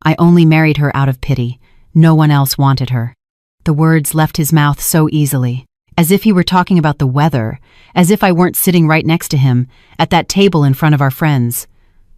I only married her out of pity. No one else wanted her." The words left his mouth so easily, as if he were talking about the weather, as if I weren't sitting right next to him, at that table in front of our friends.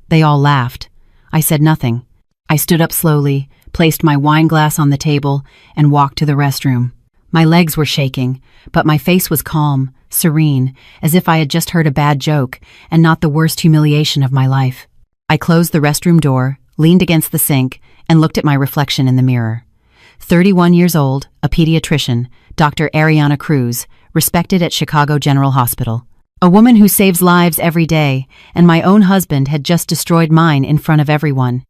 They all laughed. I said nothing. I stood up slowly, placed my wine glass on the table, and walked to the restroom. My legs were shaking, but my face was calm, serene, as if I had just heard a bad joke, and not the worst humiliation of my life. I closed the restroom door, leaned against the sink, and looked at my reflection in the mirror. 31 years old, a pediatrician, Dr. Ariana Cruz, respected at Chicago General Hospital. A woman who saves lives every day, and my own husband had just destroyed mine in front of everyone.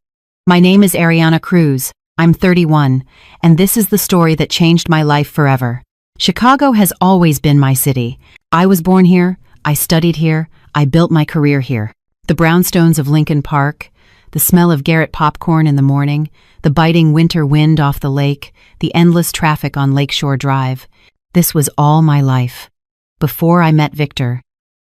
My name is Ariana Cruz. I'm 31, and this is the story that changed my life forever. Chicago has always been my city. I was born here, I studied here, I built my career here. The brownstones of Lincoln Park, the smell of Garrett popcorn in the morning, the biting winter wind off the lake, the endless traffic on Lakeshore Drive. This was all my life. Before I met Victor,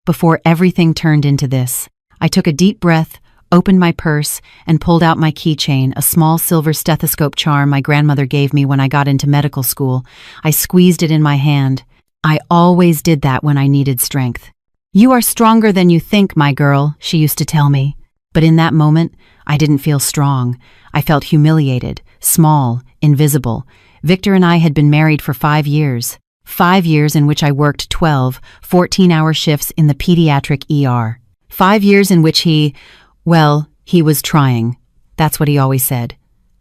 before everything turned into this, I took a deep breath, opened my purse, and pulled out my keychain, a small silver stethoscope charm my grandmother gave me when I got into medical school. I squeezed it in my hand. I always did that when I needed strength. "You are stronger than you think, my girl," she used to tell me. But in that moment, I didn't feel strong. I felt humiliated, small, invisible. Victor and I had been married for 5 years. 5 years in which I worked 12, 14-hour shifts in the pediatric ER. 5 years in which he was trying. That's what he always said.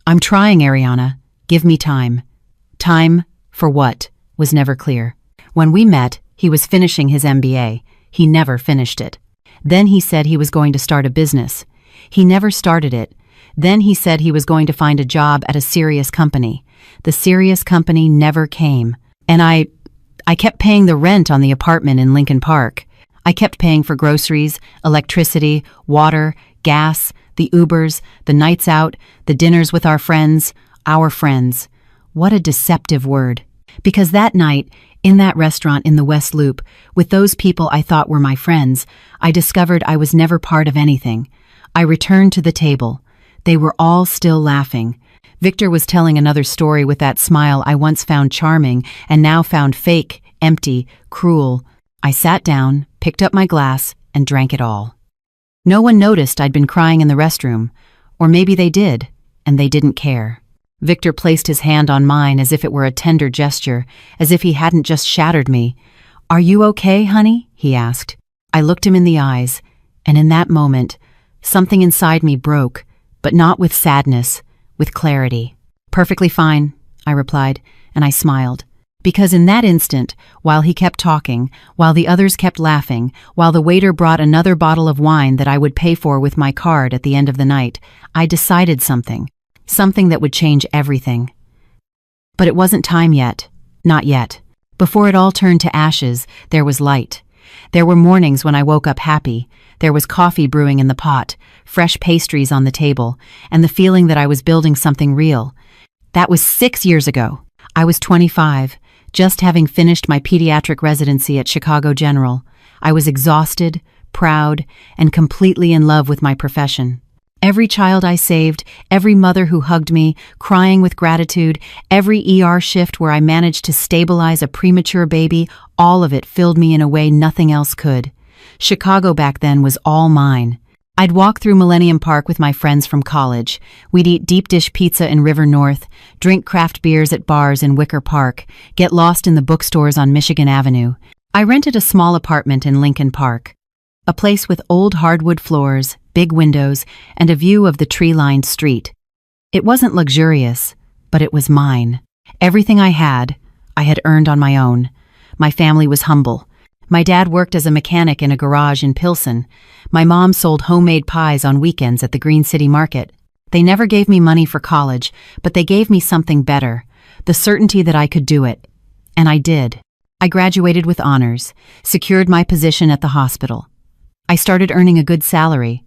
"I'm trying, Ariana. Give me time." Time for what was never clear. When we met, he was finishing his MBA. He never finished it. Then he said he was going to start a business. He never started it. Then he said he was going to find a job at a serious company. The serious company never came. And I kept paying the rent on the apartment in Lincoln Park. I kept paying for groceries, electricity, water, gas, the Ubers, the nights out, the dinners with our friends. What a deceptive word. Because that night, in that restaurant in the West Loop, with those people I thought were my friends, I discovered I was never part of anything. I returned to the table. They were all still laughing. Victor was telling another story with that smile I once found charming and now found fake, empty, cruel. I sat down, picked up my glass, and drank it all. No one noticed I'd been crying in the restroom, or maybe they did, and they didn't care. Victor placed his hand on mine as if it were a tender gesture, as if he hadn't just shattered me. "Are you okay, honey?" he asked. I looked him in the eyes, and in that moment, something inside me broke, but not with sadness, with clarity. "Perfectly fine," I replied, and I smiled. Because in that instant, while he kept talking, while the others kept laughing, while the waiter brought another bottle of wine that I would pay for with my card at the end of the night, I decided something that would change everything. But it wasn't time yet. Not yet. Before it all turned to ashes, there was light. There were mornings when I woke up happy. There was coffee brewing in the pot, fresh pastries on the table, and the feeling that I was building something real. That was 6 years ago. I was 25, just having finished my pediatric residency at Chicago General. I was exhausted, proud, and completely in love with my profession. Every child I saved, every mother who hugged me, crying with gratitude, every ER shift where I managed to stabilize a premature baby, all of it filled me in a way nothing else could. Chicago back then was all mine. I'd walk through Millennium Park with my friends from college. We'd eat deep dish pizza in River North, drink craft beers at bars in Wicker Park, get lost in the bookstores on Michigan Avenue. I rented a small apartment in Lincoln Park, a place with old hardwood floors, big windows, and a view of the tree-lined street. It wasn't luxurious, but it was mine. Everything I had earned on my own. My family was humble. My dad worked as a mechanic in a garage in Pilsen. My mom sold homemade pies on weekends at the Green City Market. They never gave me money for college, but they gave me something better, the certainty that I could do it. And I did. I graduated with honors, secured my position at the hospital. I started earning a good salary.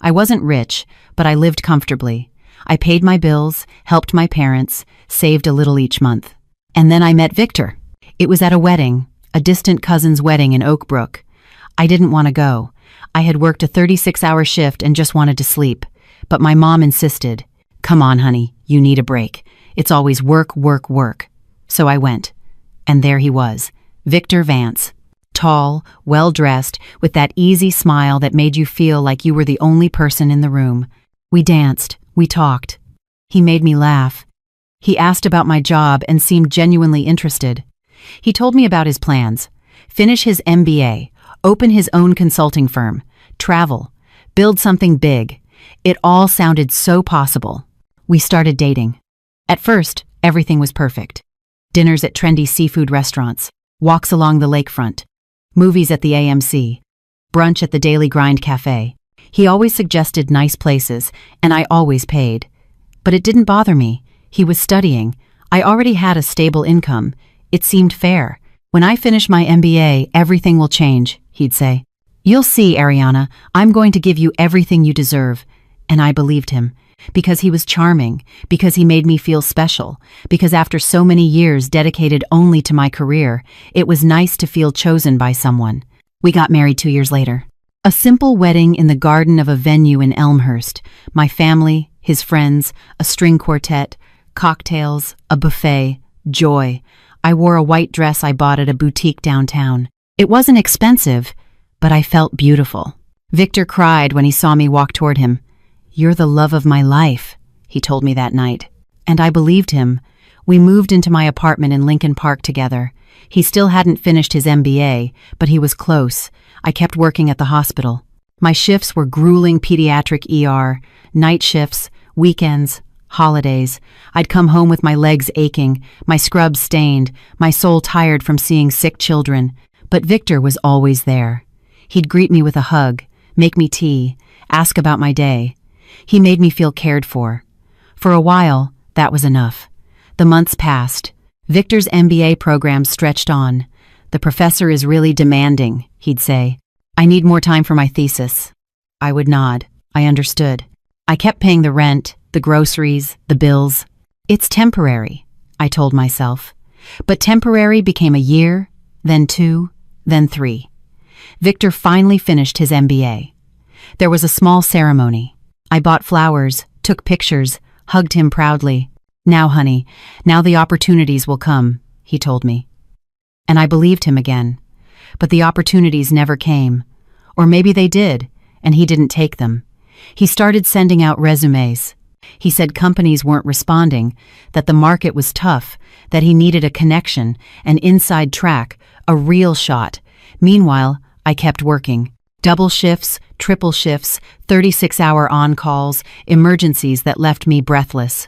I wasn't rich, but I lived comfortably. I paid my bills, helped my parents, saved a little each month. And then I met Victor. It was at a wedding, a distant cousin's wedding in Oak Brook. I didn't want to go. I had worked a 36-hour shift and just wanted to sleep. But my mom insisted. "Come on, honey, you need a break. It's always work, work, work." So I went. And there he was, Victor Vance. Tall, well-dressed, with that easy smile that made you feel like you were the only person in the room. We danced, we talked. He made me laugh. He asked about my job and seemed genuinely interested. He told me about his plans. Finish his MBA, open his own consulting firm, travel, build something big. It all sounded so possible. We started dating. At first, everything was perfect. Dinners at trendy seafood restaurants, walks along the lakefront, movies at the AMC, brunch at the Daily Grind Cafe. He always suggested nice places, and I always paid. But it didn't bother me. He was studying. I already had a stable income. It seemed fair. "When I finish my MBA, everything will change," he'd say. "You'll see, Ariana, I'm going to give you everything you deserve." And I believed him. Because he was charming, because he made me feel special, because after so many years dedicated only to my career, it was nice to feel chosen by someone. We got married 2 years later. A simple wedding in the garden of a venue in Elmhurst. My family, his friends, a string quartet, cocktails, a buffet, joy. I wore a white dress I bought at a boutique downtown. It wasn't expensive, but I felt beautiful. Victor cried when he saw me walk toward him. "You're the love of my life," he told me that night. And I believed him. We moved into my apartment in Lincoln Park together. He still hadn't finished his MBA, but he was close. I kept working at the hospital. My shifts were grueling pediatric ER, night shifts, weekends, holidays. I'd come home with my legs aching, my scrubs stained, my soul tired from seeing sick children. But Victor was always there. He'd greet me with a hug, make me tea, ask about my day. He made me feel cared for. For a while, that was enough. The months passed. Victor's MBA program stretched on. "The professor is really demanding," he'd say. "I need more time for my thesis." I would nod. I understood. I kept paying the rent, the groceries, the bills. "It's temporary," I told myself. But temporary became a year, then 2, then 3. Victor finally finished his MBA. There was a small ceremony. I bought flowers, took pictures, hugged him proudly. "Now, honey, now the opportunities will come," he told me. And I believed him again. But the opportunities never came. Or maybe they did, and he didn't take them. He started sending out resumes. He said companies weren't responding, that the market was tough, that he needed a connection, an inside track, a real shot. Meanwhile, I kept working. Double shifts, triple shifts, 36-hour on-calls, emergencies that left me breathless.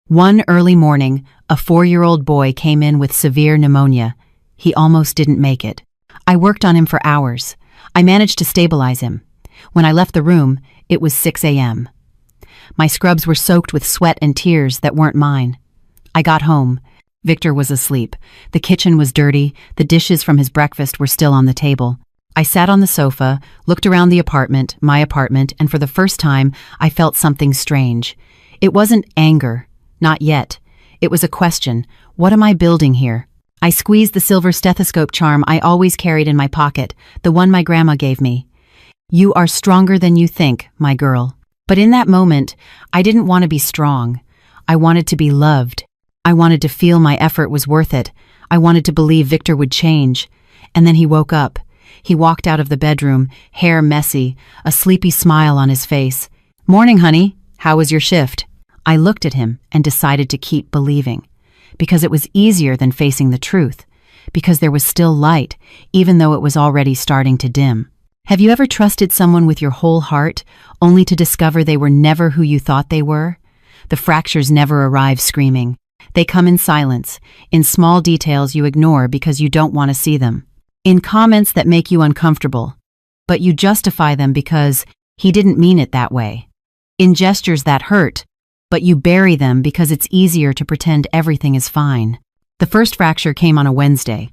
One early morning, a 4-year-old boy came in with severe pneumonia. He almost didn't make it. I worked on him for hours. I managed to stabilize him. When I left the room, it was 6 a.m. My scrubs were soaked with sweat and tears that weren't mine. I got home. Victor was asleep. The kitchen was dirty. The dishes from his breakfast were still on the table. I sat on the sofa, looked around the apartment, my apartment, and for the first time, I felt something strange. It wasn't anger. Not yet. It was a question. What am I building here? I squeezed the silver stethoscope charm I always carried in my pocket, the one my grandma gave me. "You are stronger than you think, my girl." But in that moment, I didn't want to be strong. I wanted to be loved. I wanted to feel my effort was worth it. I wanted to believe Victor would change. And then he woke up. He walked out of the bedroom, hair messy, a sleepy smile on his face. "Morning, honey. How was your shift?" I looked at him and decided to keep believing. Because it was easier than facing the truth. Because there was still light, even though it was already starting to dim. Have you ever trusted someone with your whole heart, only to discover they were never who you thought they were? The fractures never arrive screaming. They come in silence, in small details you ignore because you don't want to see them. In comments that make you uncomfortable, but you justify them because he didn't mean it that way. In gestures that hurt, but you bury them because it's easier to pretend everything is fine. The first fracture came on a Wednesday.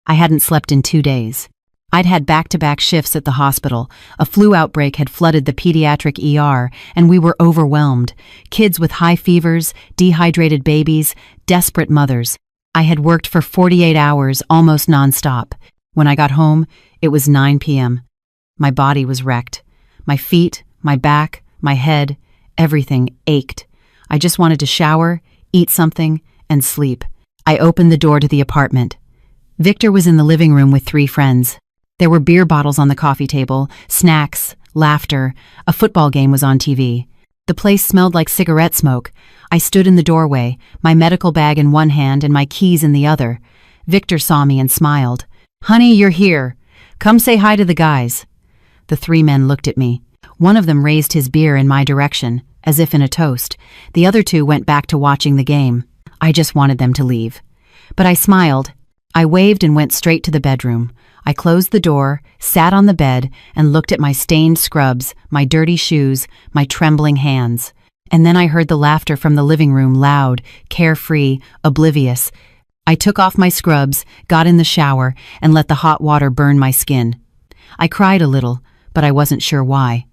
I hadn't slept in 2 days. I'd had back-to-back shifts at the hospital. A flu outbreak had flooded the pediatric ER, and we were overwhelmed. Kids with high fevers, dehydrated babies, desperate mothers. I had worked for 48 hours, almost nonstop. When I got home, it was 9 p.m. My body was wrecked. My feet, my back, my head, everything ached. I just wanted to shower, eat something, and sleep. I opened the door to the apartment. Victor was in the living room with 3 friends. There were beer bottles on the coffee table, snacks, laughter. A football game was on TV. The place smelled like cigarette smoke. I stood in the doorway, my medical bag in one hand and my keys in the other. Victor saw me and smiled. "Honey, you're here. Come say hi to the guys." The 3 men looked at me. One of them raised his beer in my direction, as if in a toast. The other 2 went back to watching the game. I just wanted them to leave. But I smiled. I waved and went straight to the bedroom. I closed the door, sat on the bed, and looked at my stained scrubs, my dirty shoes, my trembling hands. And then I heard the laughter from the living room, loud, carefree, oblivious. I took off my scrubs, got in the shower, and let the hot water burn my skin. I cried a little, but I wasn't sure why.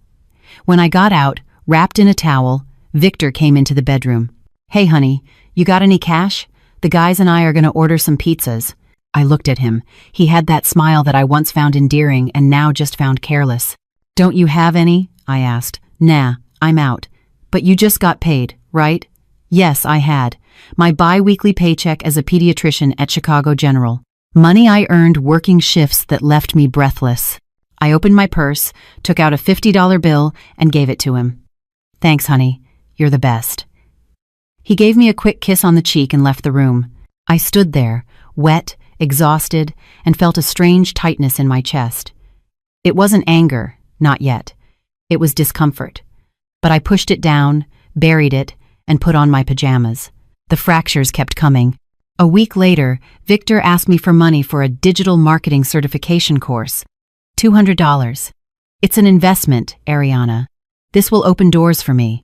When I got out, wrapped in a towel, Victor came into the bedroom. "Hey, honey, you got any cash? The guys and I are going to order some pizzas." I looked at him. He had that smile that I once found endearing and now just found careless. "Don't you have any?" I asked. "Nah, I'm out." "But you just got paid, right?" Yes, I had. My bi-weekly paycheck as a pediatrician at Chicago General. Money I earned working shifts that left me breathless. I opened my purse, took out a $50 bill, and gave it to him. "Thanks, honey. You're the best." He gave me a quick kiss on the cheek and left the room. I stood there, wet, exhausted, and felt a strange tightness in my chest. It wasn't anger, not yet. It was discomfort. But I pushed it down, buried it, and put on my pajamas. The fractures kept coming. A week later, Victor asked me for money for a digital marketing certification course. $200. "It's an investment, Ariana. This will open doors for me."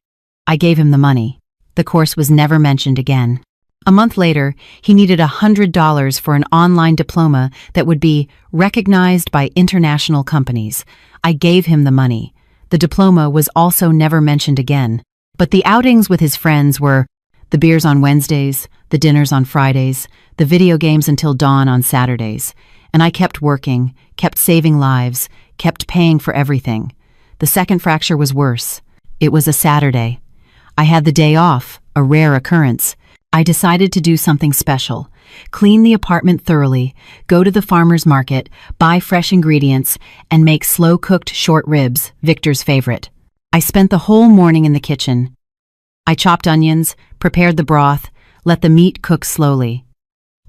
I gave him the money. The course was never mentioned again. A month later, he needed $100 for an online diploma that would be recognized by international companies. I gave him the money. The diploma was also never mentioned again. But the outings with his friends were the beers on Wednesdays, the dinners on Fridays, the video games until dawn on Saturdays. And I kept working, kept saving lives, kept paying for everything. The second fracture was worse. It was a Saturday. I had the day off, a rare occurrence. I decided to do something special. Clean the apartment thoroughly, go to the farmer's market, buy fresh ingredients, and make slow-cooked short ribs, Victor's favorite. I spent the whole morning in the kitchen. I chopped onions, prepared the broth, let the meat cook slowly.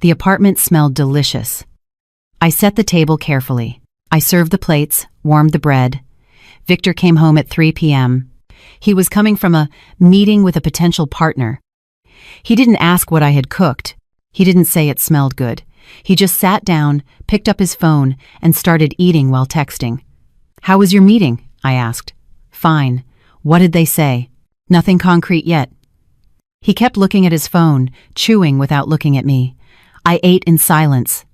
The apartment smelled delicious. I set the table carefully. I served the plates, warmed the bread. Victor came home at 3 p.m. He was coming from a meeting with a potential partner. He didn't ask what I had cooked. He didn't say it smelled good. He just sat down, picked up his phone, and started eating while texting. "How was your meeting?" I asked. "Fine. What did they say?" "Nothing concrete yet." He kept looking at his phone, chewing without looking at me. I ate in silence.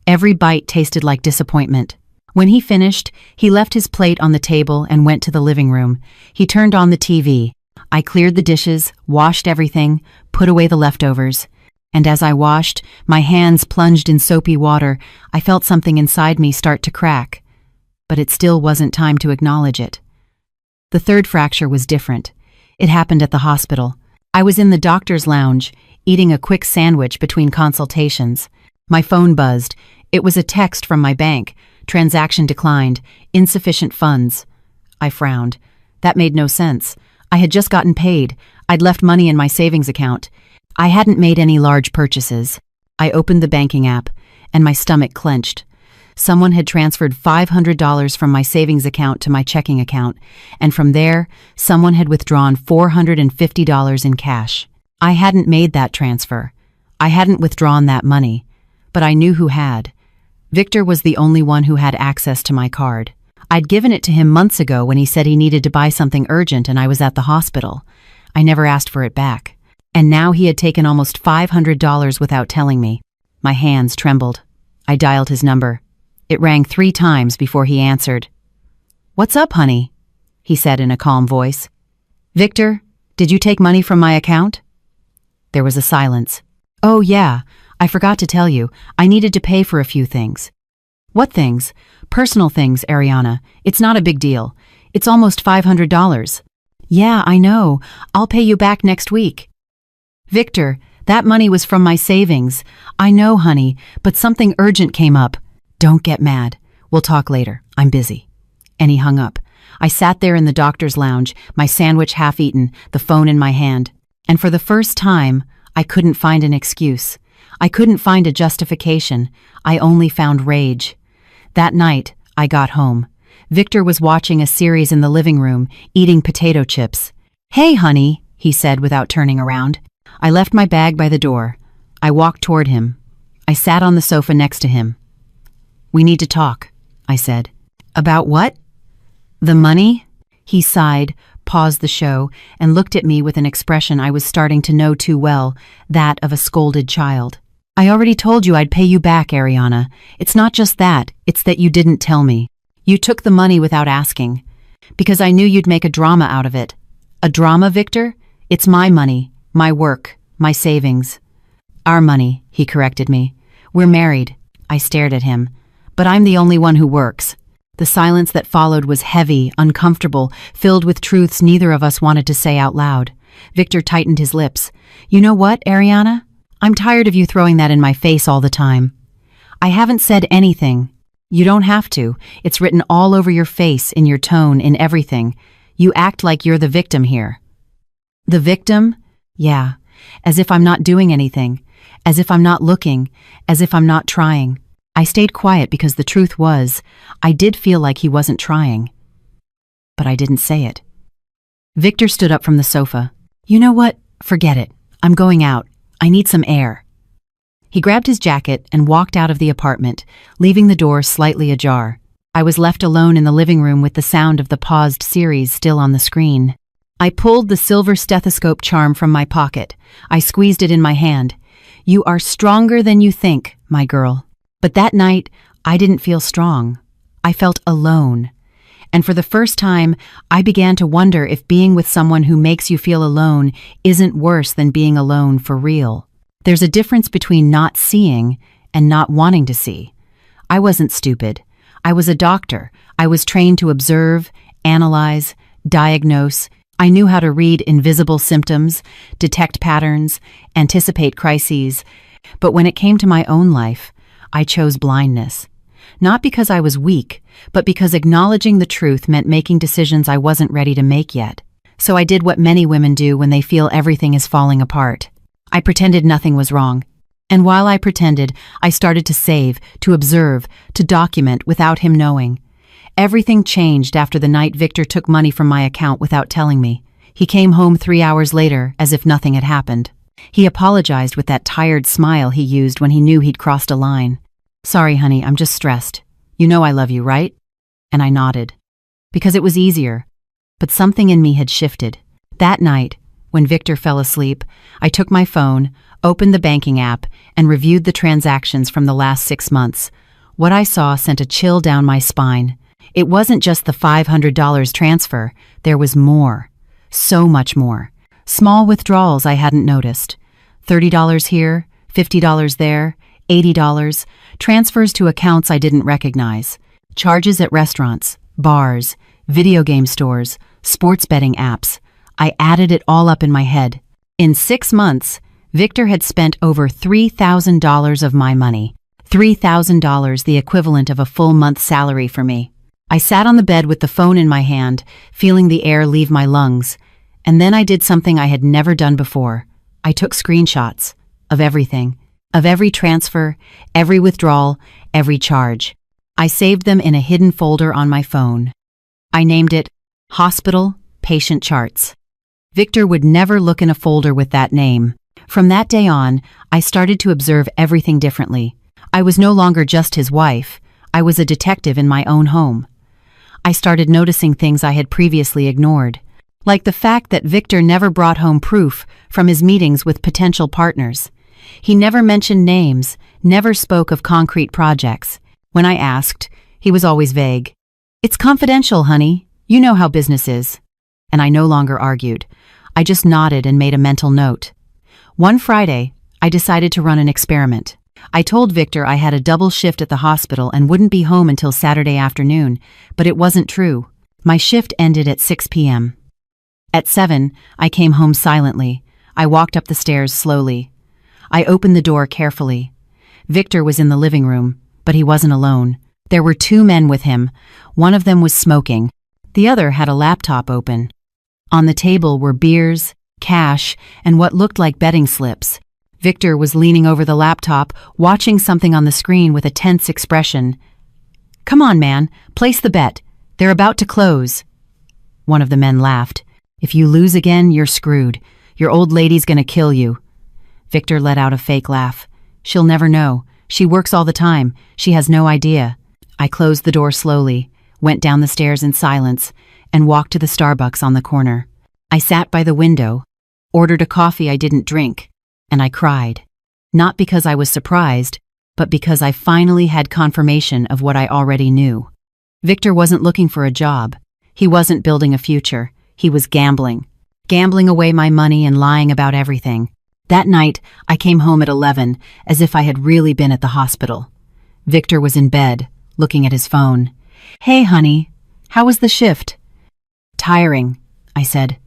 Every bite tasted like disappointment. When he finished, he left his plate on the table and went to the living room. He turned on the TV. I cleared the dishes, washed everything, put away the leftovers. And as I washed, my hands plunged in soapy water, I felt something inside me start to crack. But it still wasn't time to acknowledge it. The third fracture was different. It happened at the hospital. I was in the doctor's lounge, eating a quick sandwich between consultations. My phone buzzed. It was a text from my bank. Transaction declined. Insufficient funds. I frowned. That made no sense. I had just gotten paid. I'd left money in my savings account. I hadn't made any large purchases. I opened the banking app, and my stomach clenched. Someone had transferred $500 from my savings account to my checking account, and from there, someone had withdrawn $450 in cash. I hadn't made that transfer. I hadn't withdrawn that money, but I knew who had. Victor was the only one who had access to my card. I'd given it to him months ago when he said he needed to buy something urgent and I was at the hospital. I never asked for it back. And now he had taken almost $500 without telling me. My hands trembled. I dialed his number. It rang 3 times before he answered. "What's up, honey?" he said in a calm voice. "Victor, did you take money from my account?" There was a silence. "Oh, yeah. I forgot to tell you. I needed to pay for a few things." "What things?" "Personal things, Ariana. It's not a big deal. It's almost $500. Yeah, I know. I'll pay you back next week. Victor, that money was from my savings. I know, honey, but something urgent came up. Don't get mad. We'll talk later. I'm busy. And he hung up. I sat there in the doctor's lounge, my sandwich half eaten, the phone in my hand. And for the first time, I couldn't find an excuse. I couldn't find a justification. I only found rage. That night, I got home. Victor was watching a series in the living room, eating potato chips. Hey, honey, he said without turning around. I left my bag by the door. I walked toward him. I sat on the sofa next to him. We need to talk, I said. About what? The money? He sighed, paused the show, and looked at me with an expression I was starting to know too well, that of a scolded child. I already told you I'd pay you back, Ariana. It's not just that, it's that you didn't tell me. You took the money without asking. Because I knew you'd make a drama out of it. A drama, Victor? It's my money, my work, my savings. Our money, he corrected me. We're married. I stared at him. But I'm the only one who works. The silence that followed was heavy, uncomfortable, filled with truths neither of us wanted to say out loud. Victor tightened his lips. You know what, Ariana? I'm tired of you throwing that in my face all the time. I haven't said anything. You don't have to. It's written all over your face, in your tone, in everything. You act like you're the victim here. The victim? Yeah. As if I'm not doing anything. As if I'm not looking. As if I'm not trying. I stayed quiet because the truth was, I did feel like he wasn't trying. But I didn't say it. Victor stood up from the sofa. You know what? Forget it. I'm going out. I need some air. He grabbed his jacket and walked out of the apartment, leaving the door slightly ajar. I was left alone in the living room with the sound of the paused series still on the screen. I pulled the silver stethoscope charm from my pocket. I squeezed it in my hand. You are stronger than you think, my girl. But that night, I didn't feel strong. I felt alone. And for the first time, I began to wonder if being with someone who makes you feel alone isn't worse than being alone for real. There's a difference between not seeing and not wanting to see. I wasn't stupid. I was a doctor. I was trained to observe, analyze, diagnose. I knew how to read invisible symptoms, detect patterns, anticipate crises. But when it came to my own life, I chose blindness. Not because I was weak, but because acknowledging the truth meant making decisions I wasn't ready to make yet. So I did what many women do when they feel everything is falling apart. I pretended nothing was wrong. And while I pretended, I started to save, to observe, to document without him knowing. Everything changed after the night Victor took money from my account without telling me. He came home 3 hours later as if nothing had happened. He apologized with that tired smile he used when he knew he'd crossed a line. Sorry, honey, I'm just stressed. You know I love you, right? And I nodded. Because it was easier. But something in me had shifted. That night, when Victor fell asleep, I took my phone, opened the banking app, and reviewed the transactions from the last 6 months. What I saw sent a chill down my spine. It wasn't just the $500 transfer. There was more. So much more. Small withdrawals I hadn't noticed. $30 here, $50 there, $80, transfers to accounts I didn't recognize, charges at restaurants, bars, video game stores, sports betting apps. I added it all up in my head. In 6 months, Victor had spent over $3,000 of my money. $3,000, the equivalent of a full month's salary for me. I sat on the bed with the phone in my hand, feeling the air leave my lungs. And then I did something I had never done before. I took screenshots of everything, of every transfer, every withdrawal, every charge. I saved them in a hidden folder on my phone. I named it Hospital Patient Charts. Victor would never look in a folder with that name. From that day on, I started to observe everything differently. I was no longer just his wife. I was a detective in my own home. I started noticing things I had previously ignored. Like the fact that Victor never brought home proof from his meetings with potential partners. He never mentioned names, never spoke of concrete projects. When I asked, he was always vague. It's confidential, honey. You know how business is. And I no longer argued. I just nodded and made a mental note. One Friday, I decided to run an experiment. I told Victor I had a double shift at the hospital and wouldn't be home until Saturday afternoon, but it wasn't true. My shift ended at 6 p.m. At 7, I came home silently. I walked up the stairs slowly. I opened the door carefully. Victor was in the living room, but he wasn't alone. There were 2 men with him. One of them was smoking. The other had a laptop open. On the table were beers, cash, and what looked like betting slips. Victor was leaning over the laptop, watching something on the screen with a tense expression. "Come on, man, place the bet. They're about to close." One of the men laughed. "If you lose again, you're screwed. Your old lady's gonna kill you." Victor let out a fake laugh. "She'll never know. She works all the time. She has no idea." I closed the door slowly, went down the stairs in silence, and walked to the Starbucks on the corner. I sat by the window, ordered a coffee I didn't drink, and I cried. Not because I was surprised, but because I finally had confirmation of what I already knew. Victor wasn't looking for a job. He wasn't building a future. He was gambling. Gambling away my money and lying about everything. That night, I came home at 11, as if I had really been at the hospital. Victor was in bed, looking at his phone. "Hey, honey, how was the shift?" "Tiring," I said.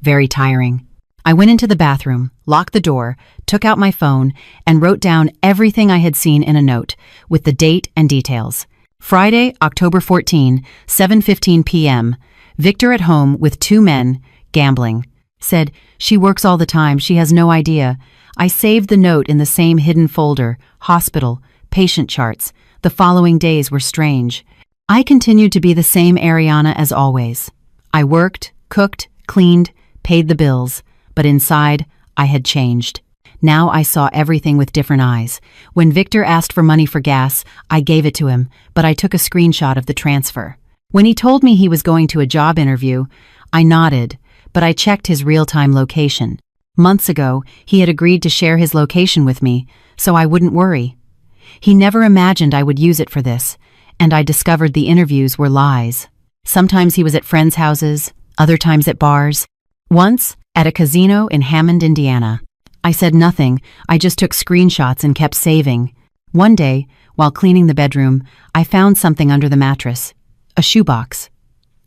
"Very tiring." I went into the bathroom, locked the door, took out my phone, and wrote down everything I had seen in a note, with the date and details. Friday, October 14, 7:15 p.m. Victor at home with 2 men, gambling. Said, "She works all the time, she has no idea." I saved the note in the same hidden folder, hospital, patient charts. The following days were strange. I continued to be the same Ariana as always. I worked, cooked, cleaned, paid the bills, but inside, I had changed. Now I saw everything with different eyes. When Victor asked for money for gas, I gave it to him, but I took a screenshot of the transfer. When he told me he was going to a job interview, I nodded, but I checked his real-time location. Months ago, he had agreed to share his location with me, so I wouldn't worry. He never imagined I would use it for this, and I discovered the interviews were lies. Sometimes he was at friends' houses, other times at bars. Once, at a casino in Hammond, Indiana. I said nothing, I just took screenshots and kept saving. One day, while cleaning the bedroom, I found something under the mattress. A shoebox.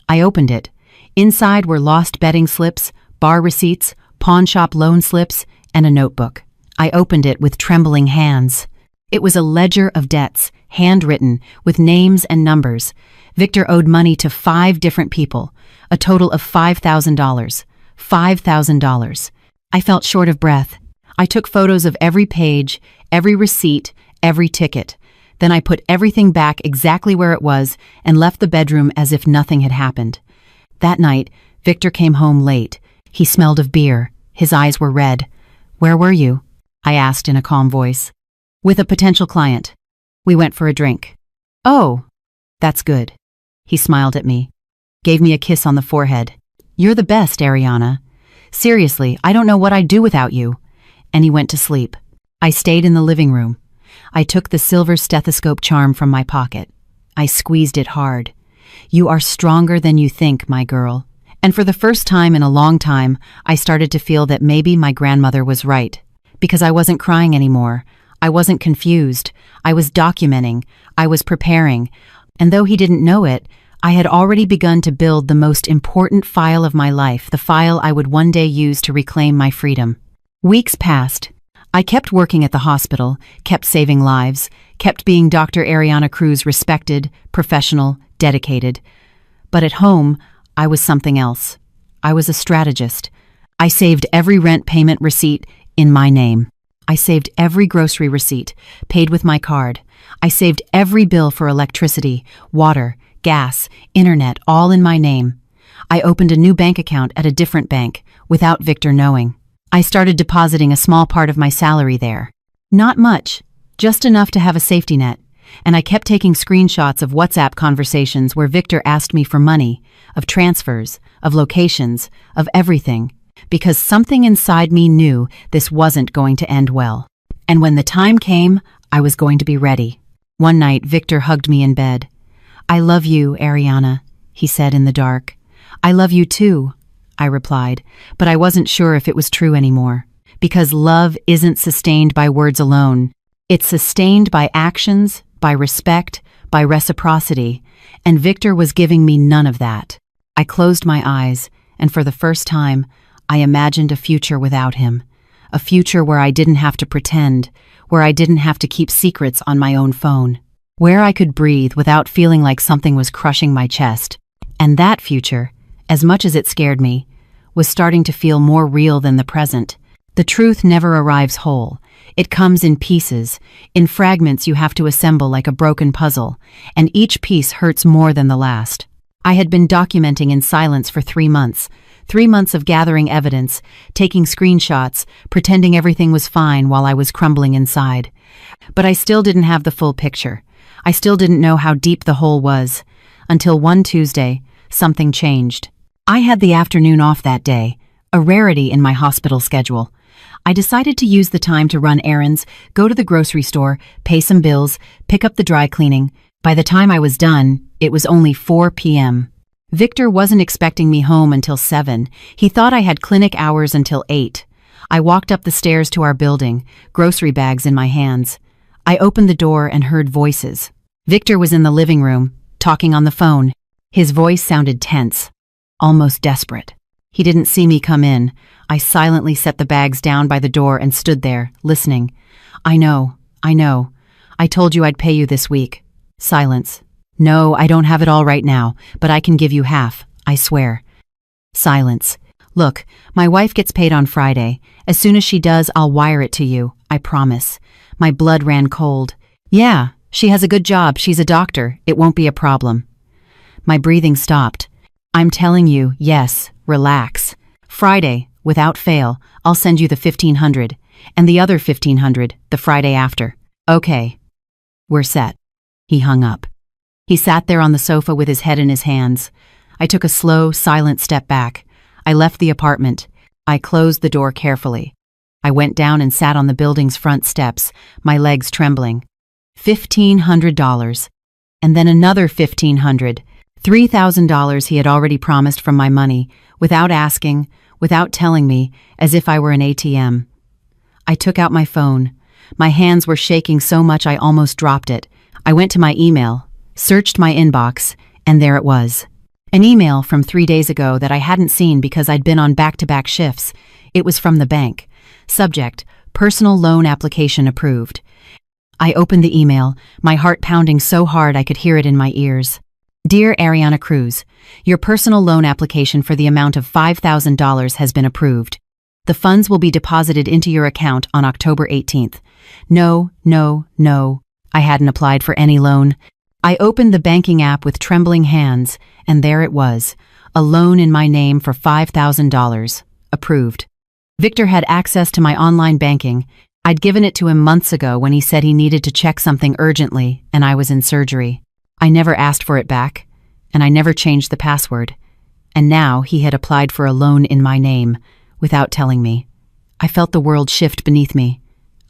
I opened it. Inside were lost betting slips, bar receipts, pawn shop loan slips, and a notebook. I opened it with trembling hands. It was a ledger of debts, handwritten, with names and numbers. Victor owed money to 5 different people, a total of $5,000. $5,000. I felt short of breath. I took photos of every page, every receipt, every ticket. Then I put everything back exactly where it was and left the bedroom as if nothing had happened. That night, Victor came home late. He smelled of beer. His eyes were red. "Where were you?" I asked in a calm voice. "With a potential client. We went for a drink." "Oh, that's good." He smiled at me, gave me a kiss on the forehead. "You're the best, Ariana. Seriously, I don't know what I'd do without you." And he went to sleep. I stayed in the living room. I took the silver stethoscope charm from my pocket. I squeezed it hard. "You are stronger than you think, my girl." And for the first time in a long time, I started to feel that maybe my grandmother was right. Because I wasn't crying anymore. I wasn't confused. I was documenting. I was preparing. And though he didn't know it, I had already begun to build the most important file of my life, the file I would one day use to reclaim my freedom. Weeks passed. I kept working at the hospital, kept saving lives, kept being Dr. Ariana Cruz respected, professional, dedicated. But at home, I was something else. I was a strategist. I saved every rent payment receipt in my name. I saved every grocery receipt, paid with my card. I saved every bill for electricity, water, gas, internet, all in my name. I opened a new bank account at a different bank, without Victor knowing. I started depositing a small part of my salary there. Not much, just enough to have a safety net. And I kept taking screenshots of WhatsApp conversations where Victor asked me for money, of transfers, of locations, of everything, because something inside me knew this wasn't going to end well. And when the time came, I was going to be ready. One night, Victor hugged me in bed. "I love you, Ariana," he said in the dark. "I love you too," I replied, but I wasn't sure if it was true anymore. Because love isn't sustained by words alone. It's sustained by actions, by respect, by reciprocity, and Victor was giving me none of that. I closed my eyes and for the first time, I imagined a future without him. A future where I didn't have to pretend, where I didn't have to keep secrets on my own phone, where I could breathe without feeling like something was crushing my chest. And that future, as much as it scared me, was starting to feel more real than the present. The truth never arrives whole. It comes in pieces, in fragments you have to assemble like a broken puzzle, and each piece hurts more than the last. I had been documenting in silence for 3 months. 3 months of gathering evidence, taking screenshots, pretending everything was fine while I was crumbling inside. But I still didn't have the full picture. I still didn't know how deep the hole was. Until one Tuesday, something changed. I had the afternoon off that day, a rarity in my hospital schedule. I decided to use the time to run errands, go to the grocery store, pay some bills, pick up the dry cleaning. By the time I was done, it was only 4 p.m. Victor wasn't expecting me home until 7. He thought I had clinic hours until 8. I walked up the stairs to our building, grocery bags in my hands. I opened the door and heard voices. Victor was in the living room, talking on the phone. His voice sounded tense, almost desperate. He didn't see me come in. I silently set the bags down by the door and stood there, listening. I know. I told you I'd pay you this week. Silence. No, I don't have it all right now, but I can give you half, I swear. Silence. Look, my wife gets paid on Friday. As soon as she does, I'll wire it to you, I promise. My blood ran cold. Yeah, she has a good job, she's a doctor, it won't be a problem. My breathing stopped. I'm telling you, yes, relax. Friday, without fail, I'll send you the $1,500, and the other $1,500 the Friday after. Okay. We're set. He hung up. He sat there on the sofa with his head in his hands. I took a slow, silent step back. I left the apartment. I closed the door carefully. I went down and sat on the building's front steps, my legs trembling. $1,500. And then another $1,500. $3,000 he had already promised from my money, without asking, without telling me, as if I were an ATM. I took out my phone. My hands were shaking so much I almost dropped it. I went to my email, searched my inbox, and there it was. An email from 3 days ago that I hadn't seen because I'd been on back-to-back shifts. It was from the bank. Subject, personal loan application approved. I opened the email, my heart pounding so hard I could hear it in my ears. Dear Ariana Cruz, your personal loan application for the amount of $5,000 has been approved. The funds will be deposited into your account on October 18th. No. I hadn't applied for any loan. I opened the banking app with trembling hands, and there it was, a loan in my name for $5,000. Approved. Victor had access to my online banking. I'd given it to him months ago when he said he needed to check something urgently, and I was in surgery. I never asked for it back, and I never changed the password. And now he had applied for a loan in my name, without telling me. I felt the world shift beneath me.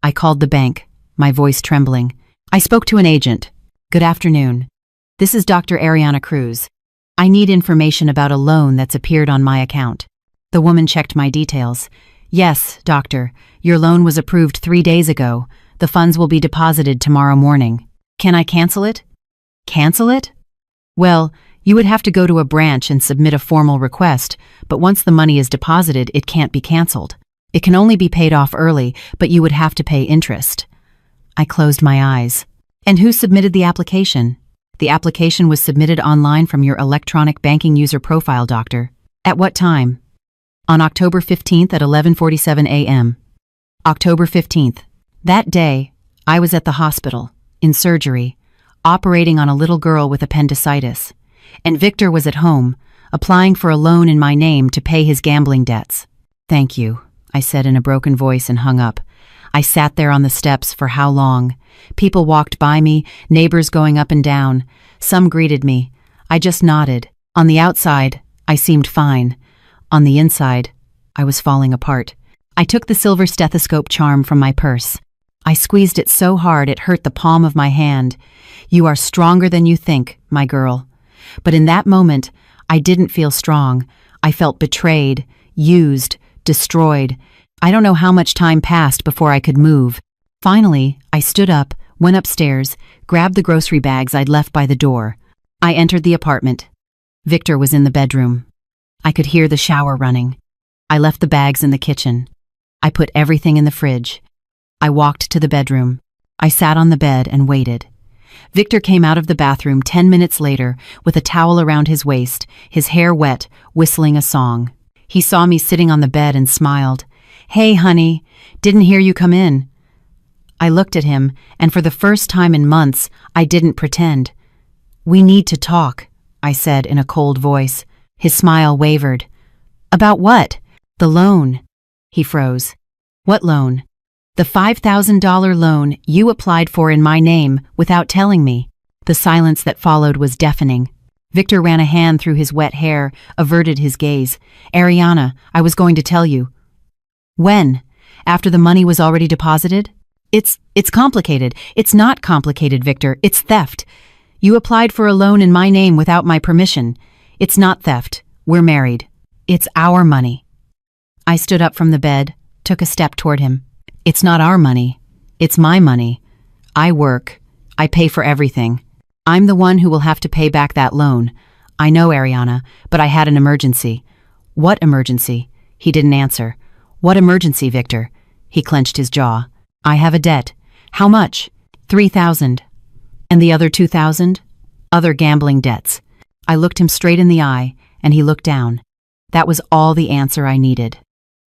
I called the bank, my voice trembling. I spoke to an agent. Good afternoon. This is Dr. Ariana Cruz. I need information about a loan that's appeared on my account. The woman checked my details. Yes, doctor, your loan was approved 3 days ago. The funds will be deposited tomorrow morning. Can I cancel it? Cancel it? Well, you would have to go to a branch and submit a formal request, but once the money is deposited, it can't be canceled. It can only be paid off early, but you would have to pay interest. I closed my eyes. And who submitted the application? The application was submitted online from your electronic banking user profile, doctor. At what time? On October 15th at 11:47 a.m. October 15th. That day, I was at the hospital, in surgery, operating on a little girl with appendicitis. And Victor was at home, applying for a loan in my name to pay his gambling debts. Thank you, I said in a broken voice and hung up. I sat there on the steps for how long? People walked by me, neighbors going up and down. Some greeted me. I just nodded. On the outside, I seemed fine. On the inside, I was falling apart. I took the silver stethoscope charm from my purse. I squeezed it so hard it hurt the palm of my hand. You are stronger than you think, my girl. But in that moment, I didn't feel strong. I felt betrayed, used, destroyed. I don't know how much time passed before I could move. Finally, I stood up, went upstairs, grabbed the grocery bags I'd left by the door. I entered the apartment. Victor was in the bedroom. I could hear the shower running. I left the bags in the kitchen. I put everything in the fridge. I walked to the bedroom. I sat on the bed and waited. Victor came out of the bathroom 10 minutes later with a towel around his waist, his hair wet, whistling a song. He saw me sitting on the bed and smiled. "Hey, honey, didn't hear you come in." I looked at him, and for the first time in months, I didn't pretend. "We need to talk," I said in a cold voice. His smile wavered. "About what?" "The loan." He froze. "What loan?" "The $5,000 loan you applied for in my name without telling me." The silence that followed was deafening. Victor ran a hand through his wet hair, averted his gaze. "Ariana, I was going to tell you." "When? After the money was already deposited?" It's complicated. It's not complicated, Victor. It's theft. You applied for a loan in my name without my permission. It's not theft. We're married. It's our money." I stood up from the bed, took a step toward him. "It's not our money. It's my money. I work. I pay for everything. I'm the one who will have to pay back that loan. I know, Ariana, but I had an emergency." "What emergency?" He didn't answer. "What emergency, Victor?" He clenched his jaw. "I have a debt." "How much?" $3,000. "And the other $2,000? "Other gambling debts." I looked him straight in the eye, and he looked down. That was all the answer I needed.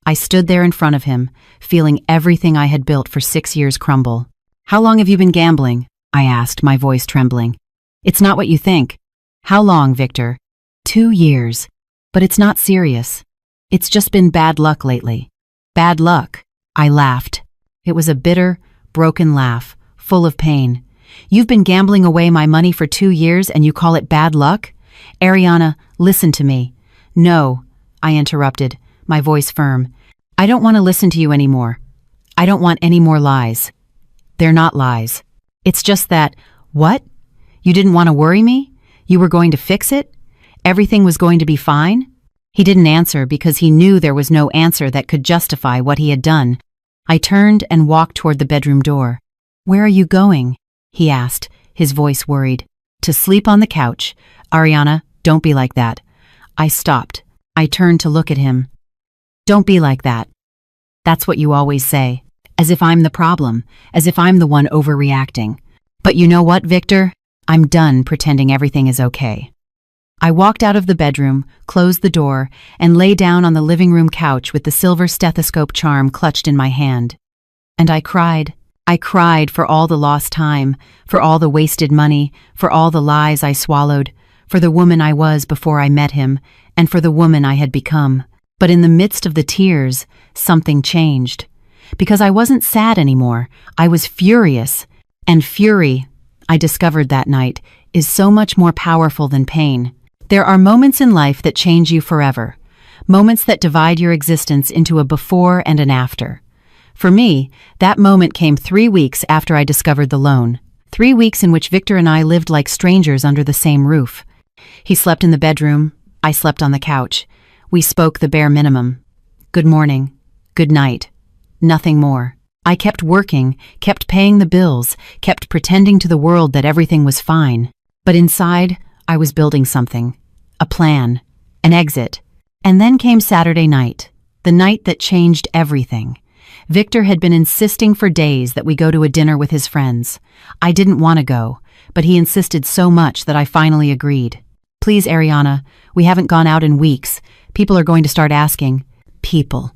I stood there in front of him, feeling everything I had built for 6 years crumble. "How long have you been gambling?" I asked, my voice trembling. "It's not what you think." "How long, Victor?" 2 years. "But it's not serious. It's just been bad luck lately." "Bad luck?" I laughed. It was a bitter, broken laugh, full of pain. "You've been gambling away my money for 2 years and you call it bad luck? Ariana, listen to me." "No," I interrupted, my voice firm. "I don't want to listen to you anymore. I don't want any more lies." "They're not lies. It's just that—" "What? You didn't want to worry me? You were going to fix it? Everything was going to be fine?" He didn't answer because he knew there was no answer that could justify what he had done. I turned and walked toward the bedroom door. "Where are you going?" he asked, his voice worried. "To sleep on the couch. Ariana, don't be like that." I stopped. I turned to look at him. "Don't be like that. That's what you always say. As if I'm the problem, as if I'm the one overreacting. But you know what, Victor? I'm done pretending everything is okay." I walked out of the bedroom, closed the door, and lay down on the living room couch with the silver stethoscope charm clutched in my hand. And I cried. I cried for all the lost time, for all the wasted money, for all the lies I swallowed, for the woman I was before I met him, and for the woman I had become. But in the midst of the tears, something changed. Because I wasn't sad anymore, I was furious. And fury, I discovered that night, is so much more powerful than pain. There are moments in life that change you forever, moments that divide your existence into a before and an after. For me, that moment came 3 weeks after I discovered the loan. 3 weeks in which Victor and I lived like strangers under the same roof. He slept in the bedroom, I slept on the couch. We spoke the bare minimum. Good morning, good night, nothing more. I kept working, kept paying the bills, kept pretending to the world that everything was fine. But inside, I was building something. A plan. An exit. And then came Saturday night. The night that changed everything. Victor had been insisting for days that we go to a dinner with his friends. I didn't want to go, but he insisted so much that I finally agreed. "Please, Ariana, we haven't gone out in weeks. People are going to start asking." People.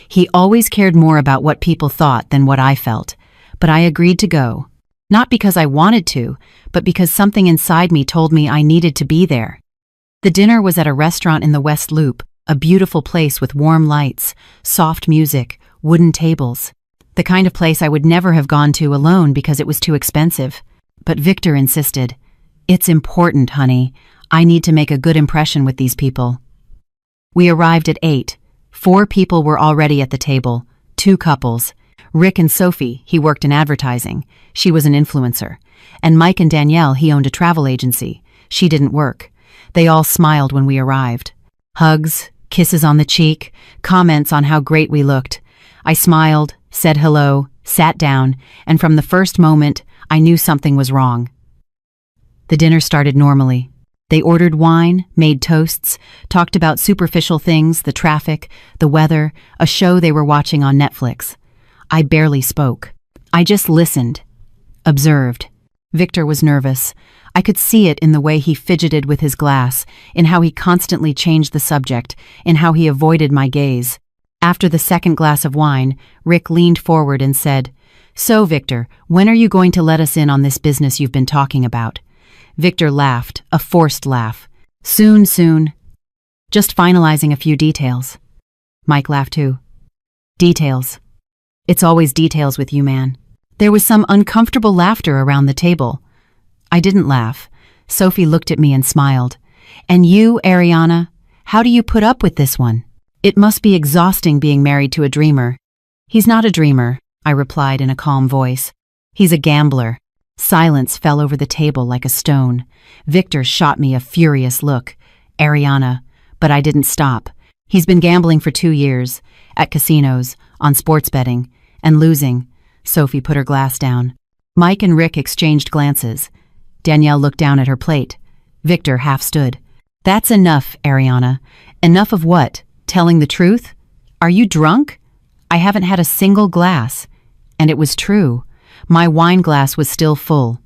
He always cared more about what people thought than what I felt. But I agreed to go. Not because I wanted to, but because something inside me told me I needed to be there. The dinner was at a restaurant in the West Loop, a beautiful place with warm lights, soft music, wooden tables. The kind of place I would never have gone to alone because it was too expensive. But Victor insisted. "It's important, honey. I need to make a good impression with these people." We arrived at 8. 4 people were already at the table, 2 couples. Rick and Sophie, he worked in advertising. She was an influencer. And Mike and Danielle, he owned a travel agency. She didn't work. They all smiled when we arrived. Hugs, kisses on the cheek, comments on how great we looked. I smiled, said hello, sat down, and from the first moment, I knew something was wrong. The dinner started normally. They ordered wine, made toasts, talked about superficial things, the traffic, the weather, a show they were watching on Netflix. I barely spoke. I just listened, observed. Victor was nervous. I could see it in the way he fidgeted with his glass, in how he constantly changed the subject, in how he avoided my gaze. After the second glass of wine, Rick leaned forward and said, "So, Victor, when are you going to let us in on this business you've been talking about?" Victor laughed, a forced laugh. "Soon, soon. Just finalizing a few details." Mike laughed too. "Details. It's always details with you, man." There was some uncomfortable laughter around the table. I didn't laugh. Sophie looked at me and smiled. "And you, Ariana, how do you put up with this one? It must be exhausting being married to a dreamer." "He's not a dreamer," I replied in a calm voice. "He's a gambler." Silence fell over the table like a stone. Victor shot me a furious look. "Ariana," but I didn't stop. "He's been gambling for 2 years, at casinos, on sports betting, and losing." Sophie put her glass down. Mike and Rick exchanged glances. Danielle looked down at her plate. Victor half stood. "That's enough, Ariana." "Enough of what? Telling the truth? Are you drunk?" "I haven't had a single glass." And it was true. My wine glass was still full.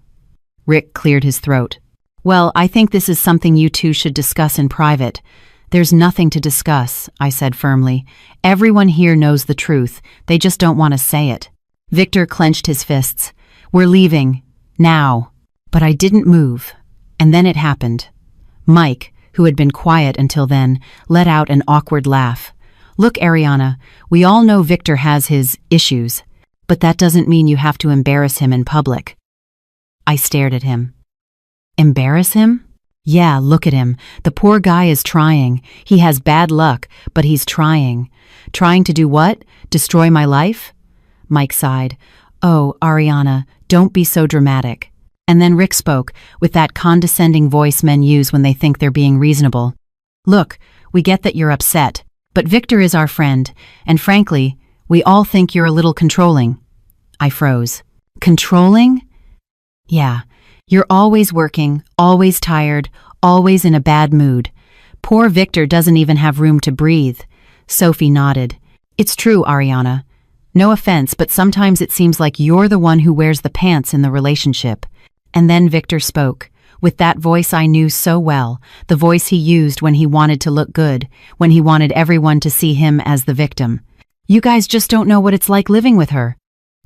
Rick cleared his throat. "Well, I think this is something you two should discuss in private." "There's nothing to discuss," I said firmly. "Everyone here knows the truth. They just don't want to say it." Victor clenched his fists. "We're leaving. Now." But I didn't move. And then it happened. Mike, who had been quiet until then, let out an awkward laugh. "Look, Ariana, we all know Victor has his issues, but that doesn't mean you have to embarrass him in public." I stared at him. "Embarrass him?" "Yeah, look at him. The poor guy is trying. He has bad luck, but he's trying." "Trying to do what? Destroy my life?" Mike sighed. "Oh, Ariana, don't be so dramatic." And then Rick spoke, with that condescending voice men use when they think they're being reasonable. "Look, we get that you're upset, but Victor is our friend, and frankly, we all think you're a little controlling." I froze. "Controlling?" "Yeah, you're always working, always tired, always in a bad mood. Poor Victor doesn't even have room to breathe." Sophie nodded. "It's true, Ariana. No offense, but sometimes it seems like you're the one who wears the pants in the relationship." And then Victor spoke, with that voice I knew so well, the voice he used when he wanted to look good, when he wanted everyone to see him as the victim. "You guys just don't know what it's like living with her."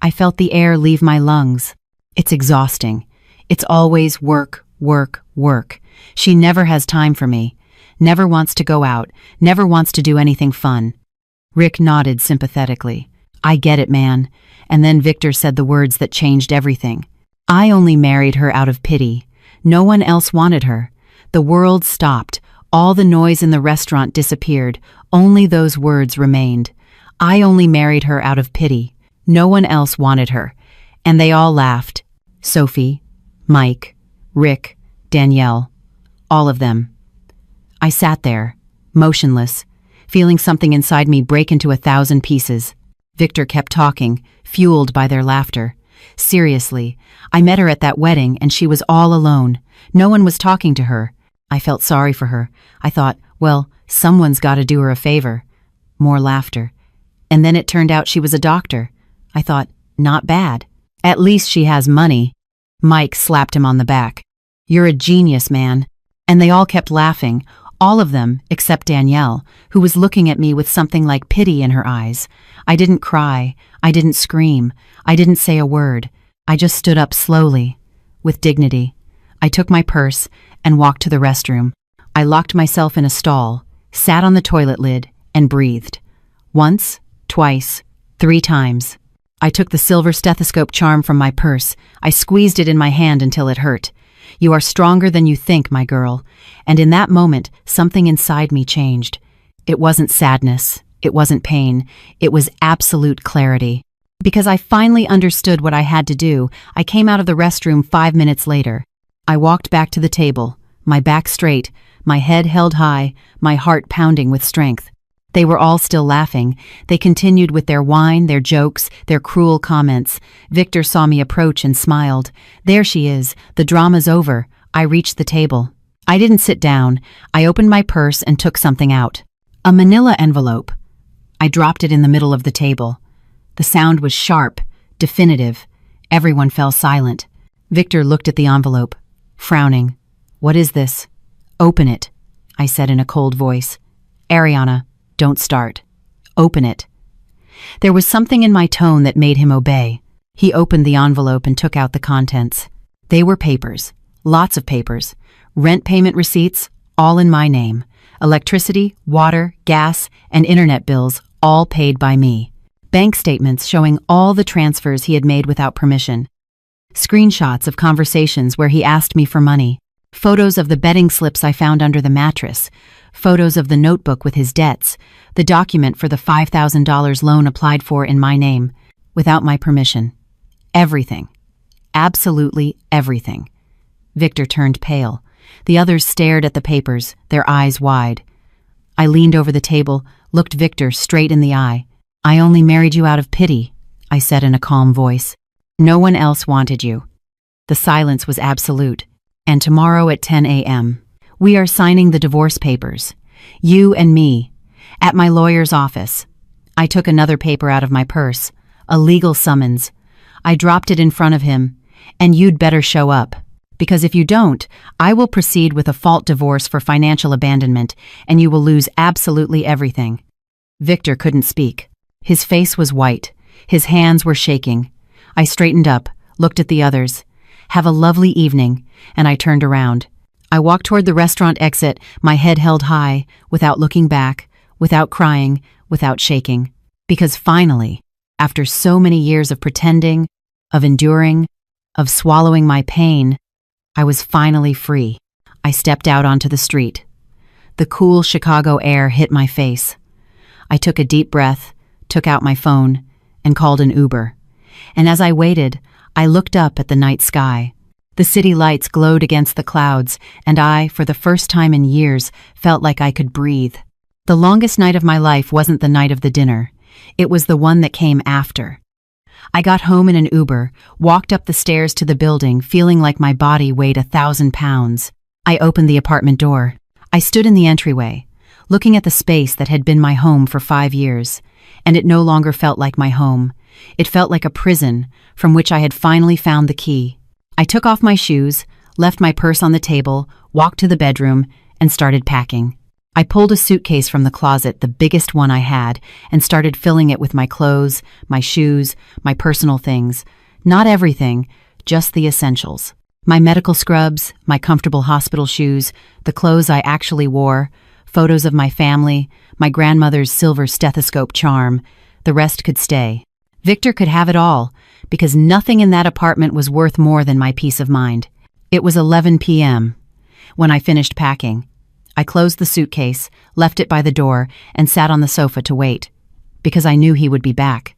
I felt the air leave my lungs. "It's exhausting. It's always work, work, work. She never has time for me. Never wants to go out, never wants to do anything fun." Rick nodded sympathetically. "I get it, man." And then Victor said the words that changed everything. "I only married her out of pity. No one else wanted her." The world stopped. All the noise in the restaurant disappeared. Only those words remained. "I only married her out of pity. No one else wanted her." And they all laughed. Sophie, Mike, Rick, Danielle, all of them. I sat there, motionless, feeling something inside me break into 1,000 pieces. Victor kept talking, fueled by their laughter. "Seriously, I met her at that wedding and she was all alone. No one was talking to her. I felt sorry for her. I thought, well, someone's got to do her a favor." More laughter. "And then it turned out she was a doctor." I thought, not bad. "At least she has money." Mike slapped him on the back. "You're a genius, man." And they all kept laughing, all of them except Danielle, who was looking at me with something like pity in her eyes. I didn't cry. I didn't scream. I didn't say a word. I just stood up slowly, with dignity. I took my purse and walked to the restroom. I locked myself in a stall, sat on the toilet lid, and breathed. Once, twice, 3 times. I took the silver stethoscope charm from my purse. I squeezed it in my hand until it hurt. "You are stronger than you think, my girl." And in that moment, something inside me changed. It wasn't sadness. It wasn't pain. It was absolute clarity. Because I finally understood what I had to do, I came out of the restroom 5 minutes later. I walked back to the table, my back straight, my head held high, my heart pounding with strength. They were all still laughing. They continued with their wine, their jokes, their cruel comments. Victor saw me approach and smiled. "There she is. The drama's over." I reached the table. I didn't sit down. I opened my purse and took something out. A manila envelope. I dropped it in the middle of the table. The sound was sharp, definitive. Everyone fell silent. Victor looked at the envelope, frowning. "What is this?" "Open it," I said in a cold voice. "Ariana, don't start. Open it." There was something in my tone that made him obey. He opened the envelope and took out the contents. They were papers, lots of papers, rent payment receipts, all in my name, electricity, water, gas, and internet bills, all paid by me, bank statements showing all the transfers he had made without permission, screenshots of conversations where he asked me for money, photos of the betting slips I found under the mattress, photos of the notebook with his debts, the document for the $5,000 loan applied for in my name, without my permission. Everything. Absolutely everything. Victor turned pale. The others stared at the papers, their eyes wide. I leaned over the table, looked Victor straight in the eye. "I only married you out of pity," I said in a calm voice. "No one else wanted you." The silence was absolute. "And tomorrow at 10 a.m., we are signing the divorce papers. You and me. At my lawyer's office." I took another paper out of my purse. A legal summons. I dropped it in front of him. "And you'd better show up. Because if you don't, I will proceed with a fault divorce for financial abandonment, and you will lose absolutely everything." Victor couldn't speak. His face was white. His hands were shaking. I straightened up, looked at the others. "Have a lovely evening," and I turned around. I walked toward the restaurant exit, my head held high, without looking back, without crying, without shaking. Because finally, after so many years of pretending, of enduring, of swallowing my pain, I was finally free. I stepped out onto the street. The cool Chicago air hit my face. I took a deep breath, took out my phone, and called an Uber. And as I waited, I looked up at the night sky. The city lights glowed against the clouds, and I, for the first time in years, felt like I could breathe. The longest night of my life wasn't the night of the dinner. It was the one that came after. I got home in an Uber, walked up the stairs to the building, feeling like my body weighed 1,000 pounds. I opened the apartment door. I stood in the entryway, looking at the space that had been my home for 5 years, and it no longer felt like my home. It felt like a prison from which I had finally found the key. I took off my shoes, left my purse on the table, walked to the bedroom, and started packing. I pulled a suitcase from the closet, the biggest one I had, and started filling it with my clothes, my shoes, my personal things. Not everything, just the essentials. My medical scrubs, my comfortable hospital shoes, the clothes I actually wore, photos of my family, my grandmother's silver stethoscope charm. The rest could stay. Victor could have it all, because nothing in that apartment was worth more than my peace of mind. It was 11 p.m. when I finished packing. I closed the suitcase, left it by the door, and sat on the sofa to wait, because I knew he would be back.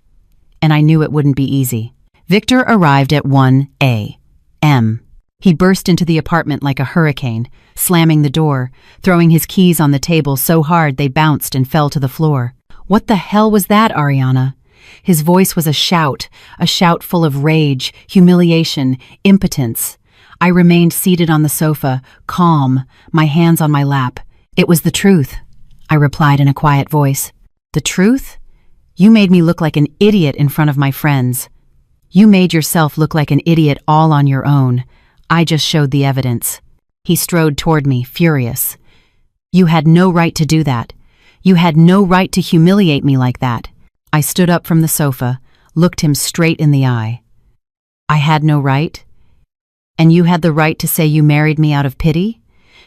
And I knew it wouldn't be easy. Victor arrived at 1 a.m. He burst into the apartment like a hurricane, slamming the door, throwing his keys on the table so hard they bounced and fell to the floor. "What the hell was that, Ariana?" His voice was a shout full of rage, humiliation, impotence. I remained seated on the sofa, calm, my hands on my lap. "It was the truth," I replied in a quiet voice. "The truth? You made me look like an idiot in front of my friends. You made yourself look like an idiot all on your own. I just showed the evidence." He strode toward me, furious. "You had no right to do that. You had no right to humiliate me like that." I stood up from the sofa, looked him straight in the eye. "I had no right? And you had the right to say you married me out of pity?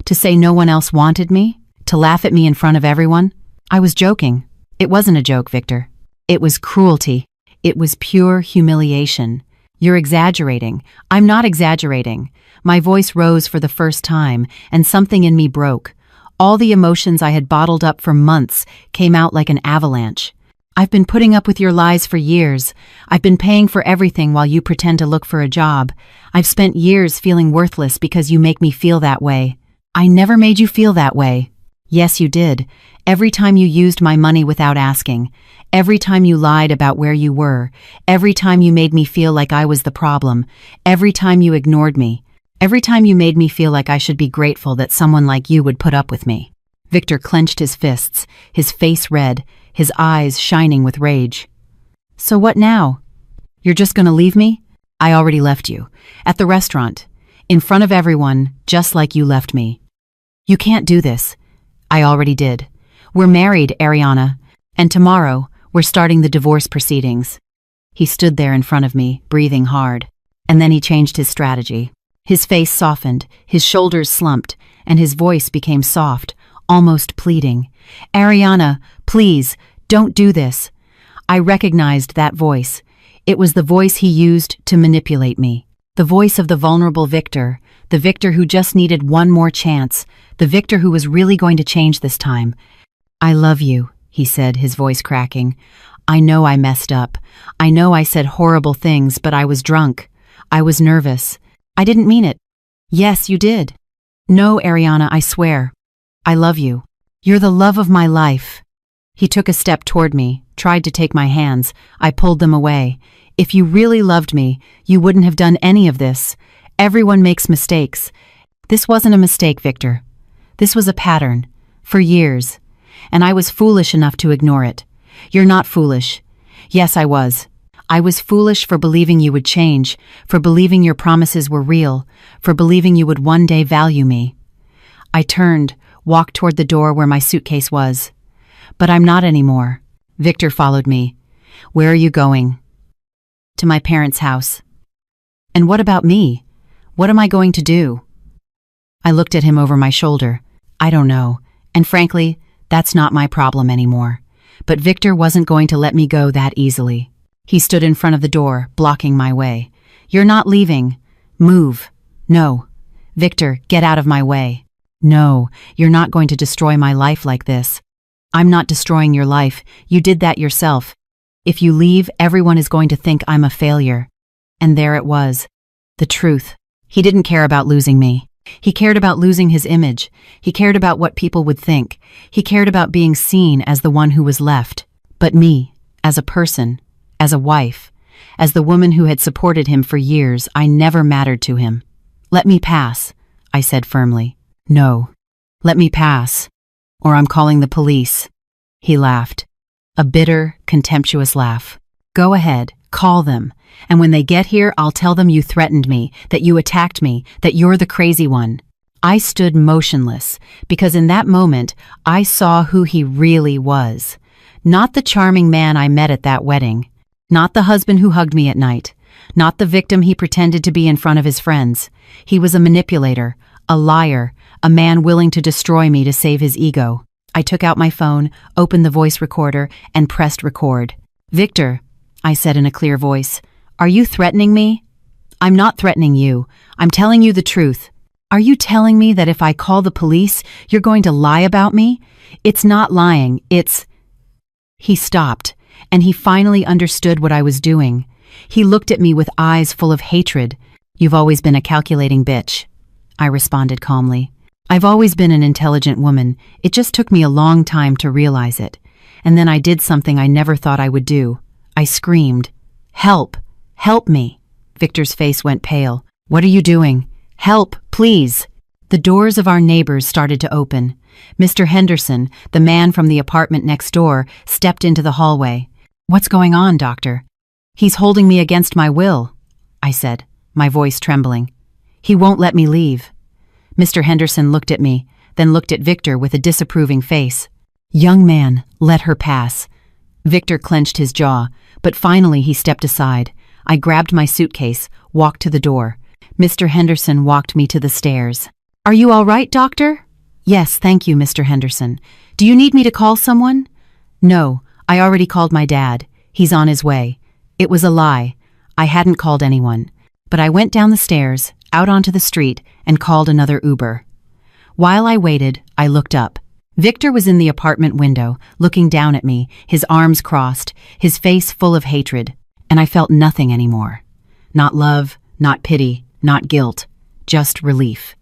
To say no one else wanted me? To laugh at me in front of everyone?" I was joking. It wasn't a joke, Victor. It was cruelty. It was pure humiliation. "You're exaggerating." "I'm not exaggerating." My voice rose for the first time, and something in me broke. All the emotions I had bottled up for months came out like an avalanche. "I've been putting up with your lies for years. I've been paying for everything while you pretend to look for a job. I've spent years feeling worthless because you make me feel that way." "I never made you feel that way." "Yes, you did. Every time you used my money without asking. Every time you lied about where you were. Every time you made me feel like I was the problem. Every time you ignored me. Every time you made me feel like I should be grateful that someone like you would put up with me." Victor clenched his fists, his face red, his eyes shining with rage. "So what now? You're just gonna leave me? I already left you. At the restaurant. In front of everyone, just like you left me." "You can't do this." "I already did. We're married, Ariana. And tomorrow, we're starting the divorce proceedings." He stood there in front of me, breathing hard. And then he changed his strategy. His face softened, his shoulders slumped, and his voice became soft, almost pleading. "Ariana, please, don't do this." I recognized that voice. It was the voice he used to manipulate me. The voice of the vulnerable Victor, the Victor who just needed one more chance, the Victor who was really going to change this time. "I love you," he said, his voice cracking. "I know I messed up. I know I said horrible things, but I was drunk. I was nervous. I didn't mean it." "Yes, you did." "No, Ariana, I swear. I love you. You're the love of my life." He took a step toward me, tried to take my hands. I pulled them away. "If you really loved me, you wouldn't have done any of this. Everyone makes mistakes." "This wasn't a mistake, Victor. This was a pattern. For years. And I was foolish enough to ignore it." "You're not foolish." "Yes, I was. I was foolish for believing you would change, for believing your promises were real, for believing you would one day value me." I turned, walked toward the door where my suitcase was. "But I'm not anymore." Victor followed me. "Where are you going?" "To my parents' house." "And what about me? What am I going to do?" I looked at him over my shoulder. "I don't know, and frankly, that's not my problem anymore." But Victor wasn't going to let me go that easily. He stood in front of the door, blocking my way. "You're not leaving. Move." "No." "Victor, get out of my way." "No, you're not going to destroy my life like this." "I'm not destroying your life. You did that yourself. If you leave, everyone is going to think I'm a failure." And there it was. The truth. He didn't care about losing me. He cared about losing his image. He cared about what people would think. He cared about being seen as the one who was left. But me, as a person, as a wife, as the woman who had supported him for years, I never mattered to him. "Let me pass," I said firmly. "No. Let me pass, or I'm calling the police." He laughed. A bitter, contemptuous laugh. "Go ahead, call them. And when they get here, I'll tell them you threatened me, that you attacked me, that you're the crazy one." I stood motionless, because in that moment, I saw who he really was. Not the charming man I met at that wedding. Not the husband who hugged me at night. Not the victim he pretended to be in front of his friends. He was a manipulator, a liar, a man willing to destroy me to save his ego. I took out my phone, opened the voice recorder, and pressed record. "Victor," I said in a clear voice, "are you threatening me?" "I'm not threatening you. I'm telling you the truth." "Are you telling me that if I call the police, you're going to lie about me?" "It's not lying, it's—" He stopped, and he finally understood what I was doing. He looked at me with eyes full of hatred. "You've always been a calculating bitch," I responded calmly. "I've always been an intelligent woman. It just took me a long time to realize it. And then I did something I never thought I would do. I screamed, 'Help! Help me!'" Victor's face went pale. "What are you doing? Help, please!" The doors of our neighbors started to open. Mr. Henderson, the man from the apartment next door, stepped into the hallway. "What's going on, doctor?" "He's holding me against my will," I said, my voice trembling. "He won't let me leave." Mr. Henderson looked at me, then looked at Victor with a disapproving face. "Young man, let her pass." Victor clenched his jaw, but finally he stepped aside. I grabbed my suitcase, walked to the door. Mr. Henderson walked me to the stairs. "Are you all right, doctor?" "Yes, thank you, Mr. Henderson. Do you need me to call someone?" "No, I already called my dad. He's on his way." It was a lie. I hadn't called anyone. But I went down the stairs, out onto the street, and called another Uber. While I waited, I looked up. Victor was in the apartment window, looking down at me, his arms crossed, his face full of hatred, and I felt nothing anymore. Not love, not pity, not guilt, just relief.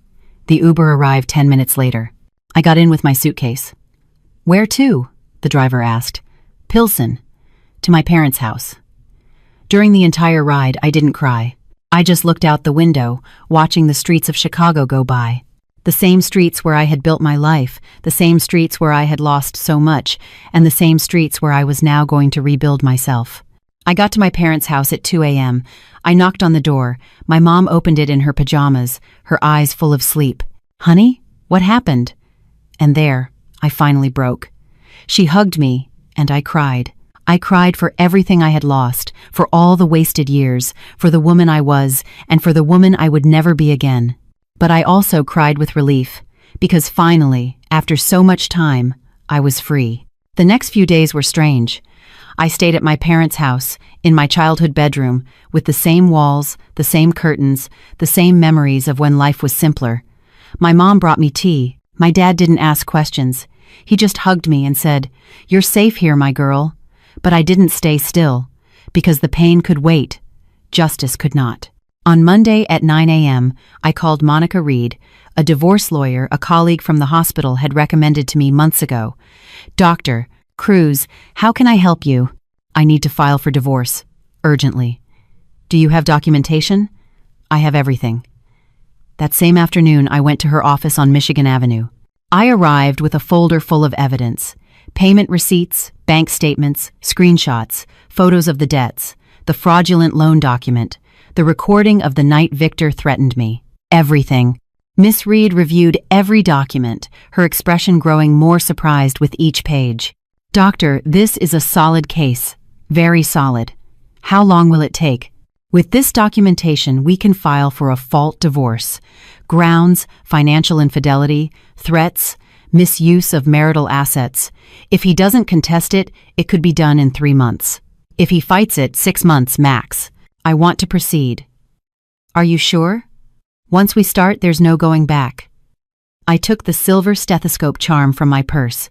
The Uber arrived 10 minutes later. I got in with my suitcase. "Where to?" the driver asked. "Pilsen. To my parents' house." During the entire ride, I didn't cry. I just looked out the window, watching the streets of Chicago go by. The same streets where I had built my life, the same streets where I had lost so much, and the same streets where I was now going to rebuild myself. I got to my parents' house at 2 a.m. I knocked on the door. My mom opened it in her pajamas, her eyes full of sleep. "Honey, what happened?" And there, I finally broke. She hugged me, and I cried. I cried for everything I had lost, for all the wasted years, for the woman I was, and for the woman I would never be again. But I also cried with relief, because finally, after so much time, I was free. The next few days were strange. I stayed at my parents' house, in my childhood bedroom, with the same walls, the same curtains, the same memories of when life was simpler. My mom brought me tea. My dad didn't ask questions. He just hugged me and said, "You're safe here, my girl." But I didn't stay still, because the pain could wait. Justice could not. On Monday at 9 a.m., I called Monica Reed, a divorce lawyer a colleague from the hospital had recommended to me months ago. "Dr. Cruz, how can I help you? I need to file for divorce. Urgently." "Do you have documentation?" "I have everything." That same afternoon, I went to her office on Michigan Avenue. I arrived with a folder full of evidence: payment receipts, bank statements, screenshots, photos of the debts, the fraudulent loan document, the recording of the night Victor threatened me. Everything. Miss Reed reviewed every document, her expression growing more surprised with each page. "Doctor, this is a solid case. Very solid. How long will it take?" "With this documentation, we can file for a fault divorce. Grounds: financial infidelity, threats, misuse of marital assets. If he doesn't contest it, it could be done in 3 months. If he fights it, 6 months max. I want to proceed." "Are you sure?" "Once we start, there's no going back." I took the silver stethoscope charm from my purse.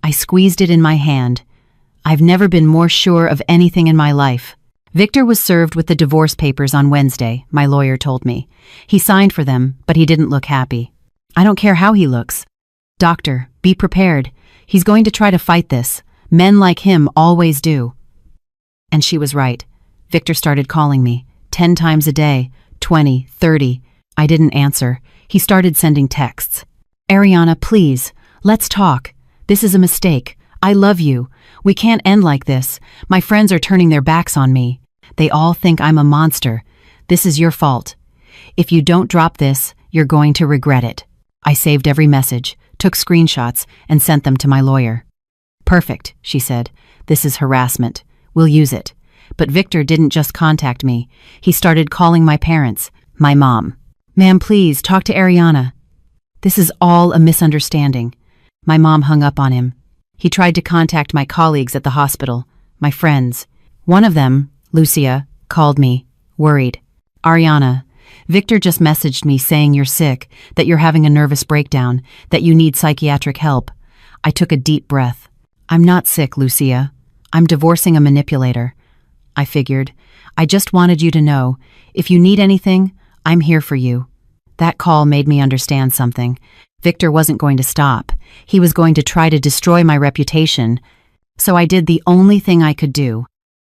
I squeezed it in my hand. I've never been more sure of anything in my life. Victor was served with the divorce papers on Wednesday, my lawyer told me. He signed for them, but he didn't look happy. "I don't care how he looks. Doctor, be prepared. He's going to try to fight this. Men like him always do." And she was right. Victor started calling me, 10 times a day, 20, 30. I didn't answer. He started sending texts. "Ariana, please, let's talk. This is a mistake. I love you. We can't end like this. My friends are turning their backs on me. They all think I'm a monster. This is your fault. If you don't drop this, you're going to regret it." I saved every message, took screenshots, and sent them to my lawyer. "Perfect," she said. "This is harassment. We'll use it." But Victor didn't just contact me. He started calling my parents, my mom. "Ma'am, please, talk to Ariana." "This is all a misunderstanding." My mom hung up on him. He tried to contact my colleagues at the hospital, my friends. One of them, Lucia, called me, worried. "Ariana, Victor just messaged me saying you're sick, that you're having a nervous breakdown, that you need psychiatric help." I took a deep breath. "I'm not sick, Lucia. I'm divorcing a manipulator." I figured. "I just wanted you to know, if you need anything, I'm here for you." That call made me understand something. Victor wasn't going to stop. He was going to try to destroy my reputation. So I did the only thing I could do.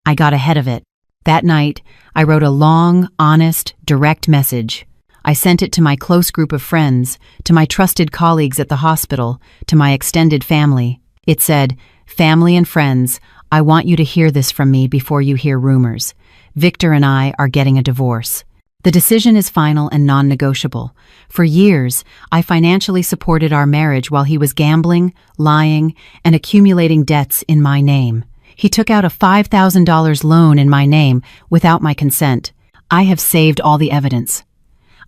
I got ahead of it. That night, I wrote a long, honest, direct message. I sent it to my close group of friends, to my trusted colleagues at the hospital, to my extended family. It said, "Family and friends, I want you to hear this from me before you hear rumors. Victor and I are getting a divorce. The decision is final and non-negotiable. For years, I financially supported our marriage while he was gambling, lying, and accumulating debts in my name. He took out a $5,000 loan in my name without my consent. I have saved all the evidence.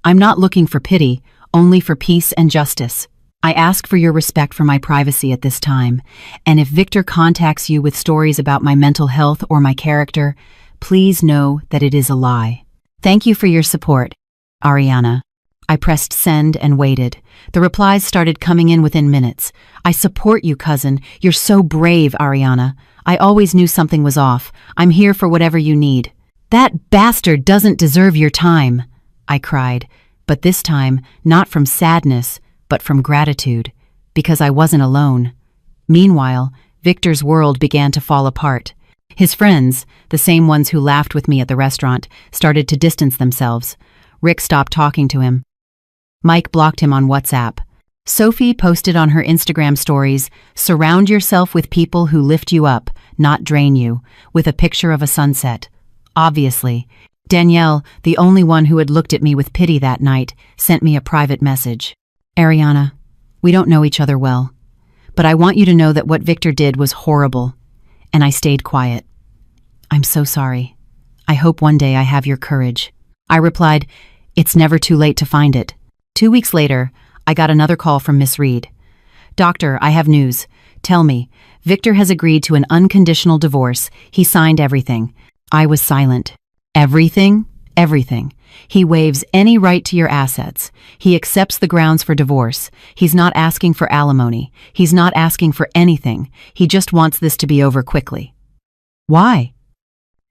I'm not looking for pity, only for peace and justice. I ask for your respect for my privacy at this time, and if Victor contacts you with stories about my mental health or my character, please know that it is a lie. Thank you for your support, Ariana." I pressed send and waited. The replies started coming in within minutes. "I support you, cousin. You're so brave, Ariana. I always knew something was off. I'm here for whatever you need." "That bastard doesn't deserve your time," I cried, but this time not from sadness, but from gratitude, because I wasn't alone. Meanwhile, Victor's world began to fall apart. His friends, the same ones who laughed with me at the restaurant, started to distance themselves. Rick stopped talking to him. Mike blocked him on WhatsApp. Sophie posted on her Instagram stories, "Surround yourself with people who lift you up, not drain you," with a picture of a sunset. Obviously, Danielle, the only one who had looked at me with pity that night, sent me a private message. "Ariana, we don't know each other well, but I want you to know that what Victor did was horrible." And I stayed quiet. "I'm so sorry. I hope one day I have your courage." I replied, "It's never too late to find it." 2 weeks later, I got another call from Miss Reed. "Doctor, I have news. Tell me, Victor has agreed to an unconditional divorce. He signed everything." I was silent. "Everything?" "Everything. He waives any right to your assets. He accepts the grounds for divorce. He's not asking for alimony. He's not asking for anything. He just wants this to be over quickly." "Why?"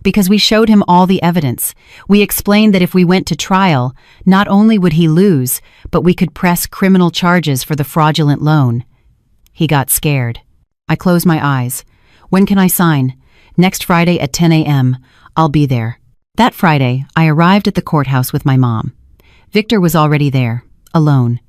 "Because we showed him all the evidence. We explained that if we went to trial, not only would he lose, but we could press criminal charges for the fraudulent loan." He got scared. I closed my eyes. "When can I sign?" "Next Friday at 10 a.m. I'll be there." That Friday, I arrived at the courthouse with my mom. Victor was already there, alone.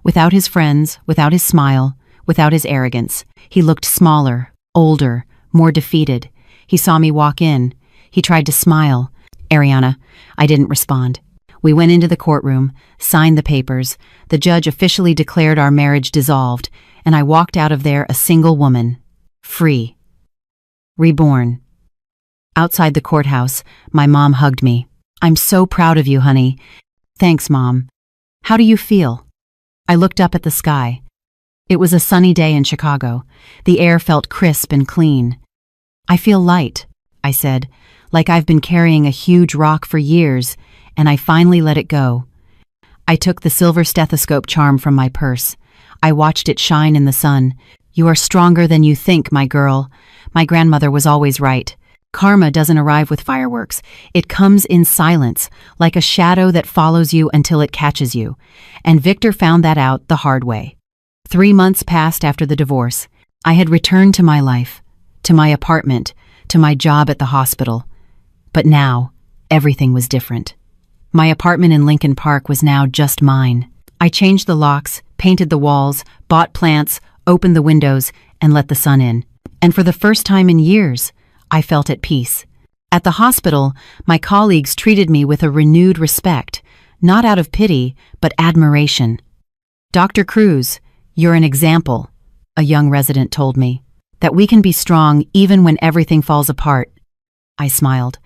Without his friends, without his smile, without his arrogance. He looked smaller, older, more defeated. He saw me walk in. He tried to smile. "Ariana," I didn't respond. We went into the courtroom, signed the papers. The judge officially declared our marriage dissolved, and I walked out of there a single woman. Free. Reborn. Outside the courthouse, my mom hugged me. "I'm so proud of you, honey." "Thanks, Mom." "How do you feel?" I looked up at the sky. It was a sunny day in Chicago. The air felt crisp and clean. "I feel light," I said, "like I've been carrying a huge rock for years, and I finally let it go." I took the silver stethoscope charm from my purse. I watched it shine in the sun. "You are stronger than you think, my girl. My grandmother was always right. Karma doesn't arrive with fireworks. It comes in silence, like a shadow that follows you until it catches you." And Victor found that out the hard way. 3 months passed after the divorce. I had returned to my life, to my apartment, to my job at the hospital. But now, everything was different. My apartment in Lincoln Park was now just mine. I changed the locks, painted the walls, bought plants, opened the windows, and let the sun in. And for the first time in years, I felt at peace. At the hospital, my colleagues treated me with a renewed respect, not out of pity, but admiration. "Dr. Cruz, you're an example," a young resident told me, "that we can be strong even when everything falls apart." I smiled.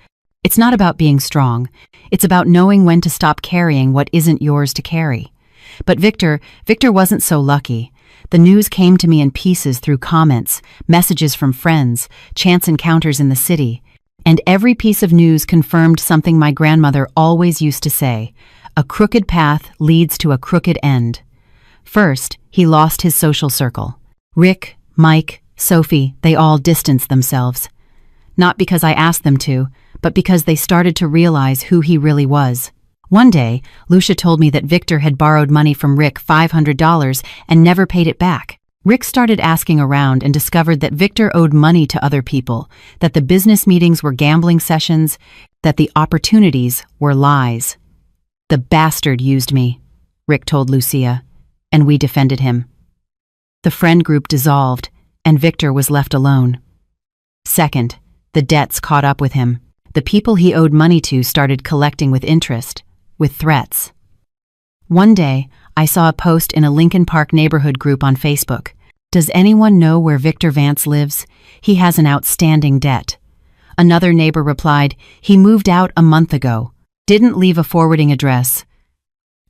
It's not about being strong. It's about knowing when to stop carrying what isn't yours to carry. But Victor wasn't so lucky. The news came to me in pieces through comments, messages from friends, chance encounters in the city. And every piece of news confirmed something my grandmother always used to say: a crooked path leads to a crooked end. First, he lost his social circle. Rick, Mike, Sophie, they all distanced themselves. Not because I asked them to, but because they started to realize who he really was. One day, Lucia told me that Victor had borrowed money from Rick, $500, and never paid it back. Rick started asking around and discovered that Victor owed money to other people, that the business meetings were gambling sessions, that the opportunities were lies. "The bastard used me," Rick told Lucia, and we defended him. The friend group dissolved, and Victor was left alone. Second, the debts caught up with him. The people he owed money to started collecting with interest, with threats. One day, I saw a post in a Lincoln Park neighborhood group on Facebook. "Does anyone know where Victor Vance lives? He has an outstanding debt." Another neighbor replied, "He moved out a month ago. Didn't leave a forwarding address."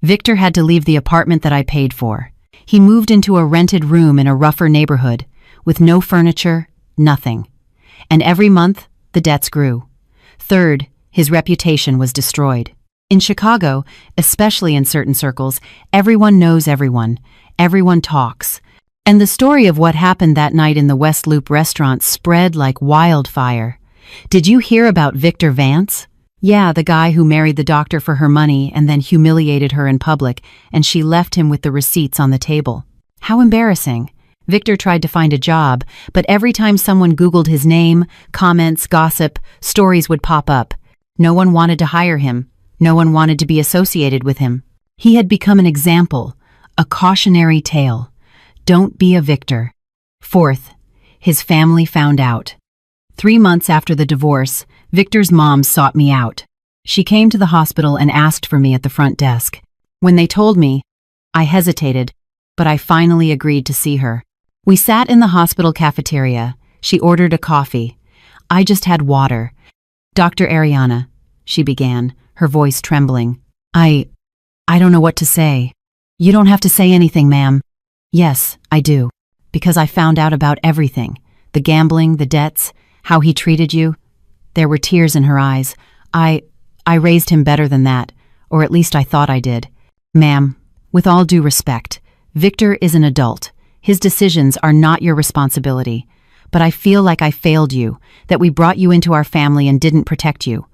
Victor had to leave the apartment that I paid for. He moved into a rented room in a rougher neighborhood, with no furniture, nothing. And every month, the debts grew. Third, his reputation was destroyed. In Chicago, especially in certain circles, everyone knows everyone. Everyone talks. And the story of what happened that night in the West Loop restaurant spread like wildfire. Did you hear about Victor Vance? Yeah, the guy who married the doctor for her money and then humiliated her in public, and she left him with the receipts on the table. How embarrassing. Victor tried to find a job, but every time someone Googled his name, comments, gossip, stories would pop up. No one wanted to hire him. No one wanted to be associated with him. He had become an example, a cautionary tale. Don't be a Victor. Fourth, his family found out. 3 months after the divorce, Victor's mom sought me out. She came to the hospital and asked for me at the front desk. When they told me, I hesitated, but I finally agreed to see her. We sat in the hospital cafeteria. She ordered a coffee. I just had water. Dr. Ariana, she began, her voice trembling. I don't know what to say. You don't have to say anything, ma'am. Yes, I do. Because I found out about everything. The gambling, the debts, how he treated you. There were tears in her eyes. I raised him better than that, or at least I thought I did. Ma'am, with all due respect, Victor is an adult. His decisions are not your responsibility. But I feel like I failed you, that we brought you into our family and didn't protect you.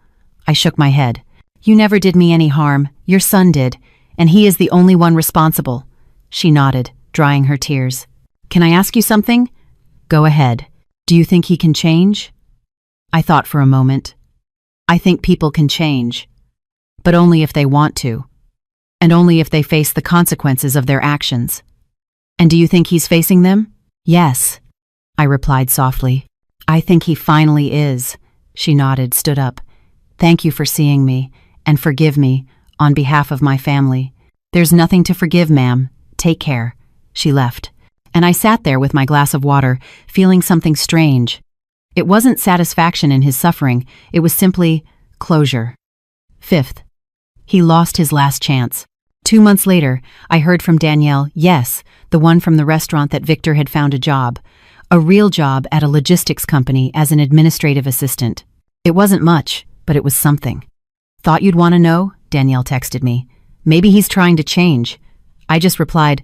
I shook my head. You never did me any harm. Your son did, and he is the only one responsible. She nodded, drying her tears. Can I ask you something? Go ahead. Do you think he can change? I thought for a moment. I think people can change, but only if they want to, and only if they face the consequences of their actions. And do you think he's facing them? Yes, I replied softly. I think he finally is. She nodded, stood up. Thank you for seeing me, and forgive me, on behalf of my family. There's nothing to forgive, ma'am. Take care. She left, and I sat there with my glass of water, feeling something strange. It wasn't satisfaction in his suffering, it was simply closure. Fifth, he lost his last chance. 2 months later, I heard from Danielle, yes, the one from the restaurant, that Victor had found a job. A real job at a logistics company as an administrative assistant. It wasn't much, but it was something. Thought you'd want to know? Danielle texted me. Maybe he's trying to change. I just replied,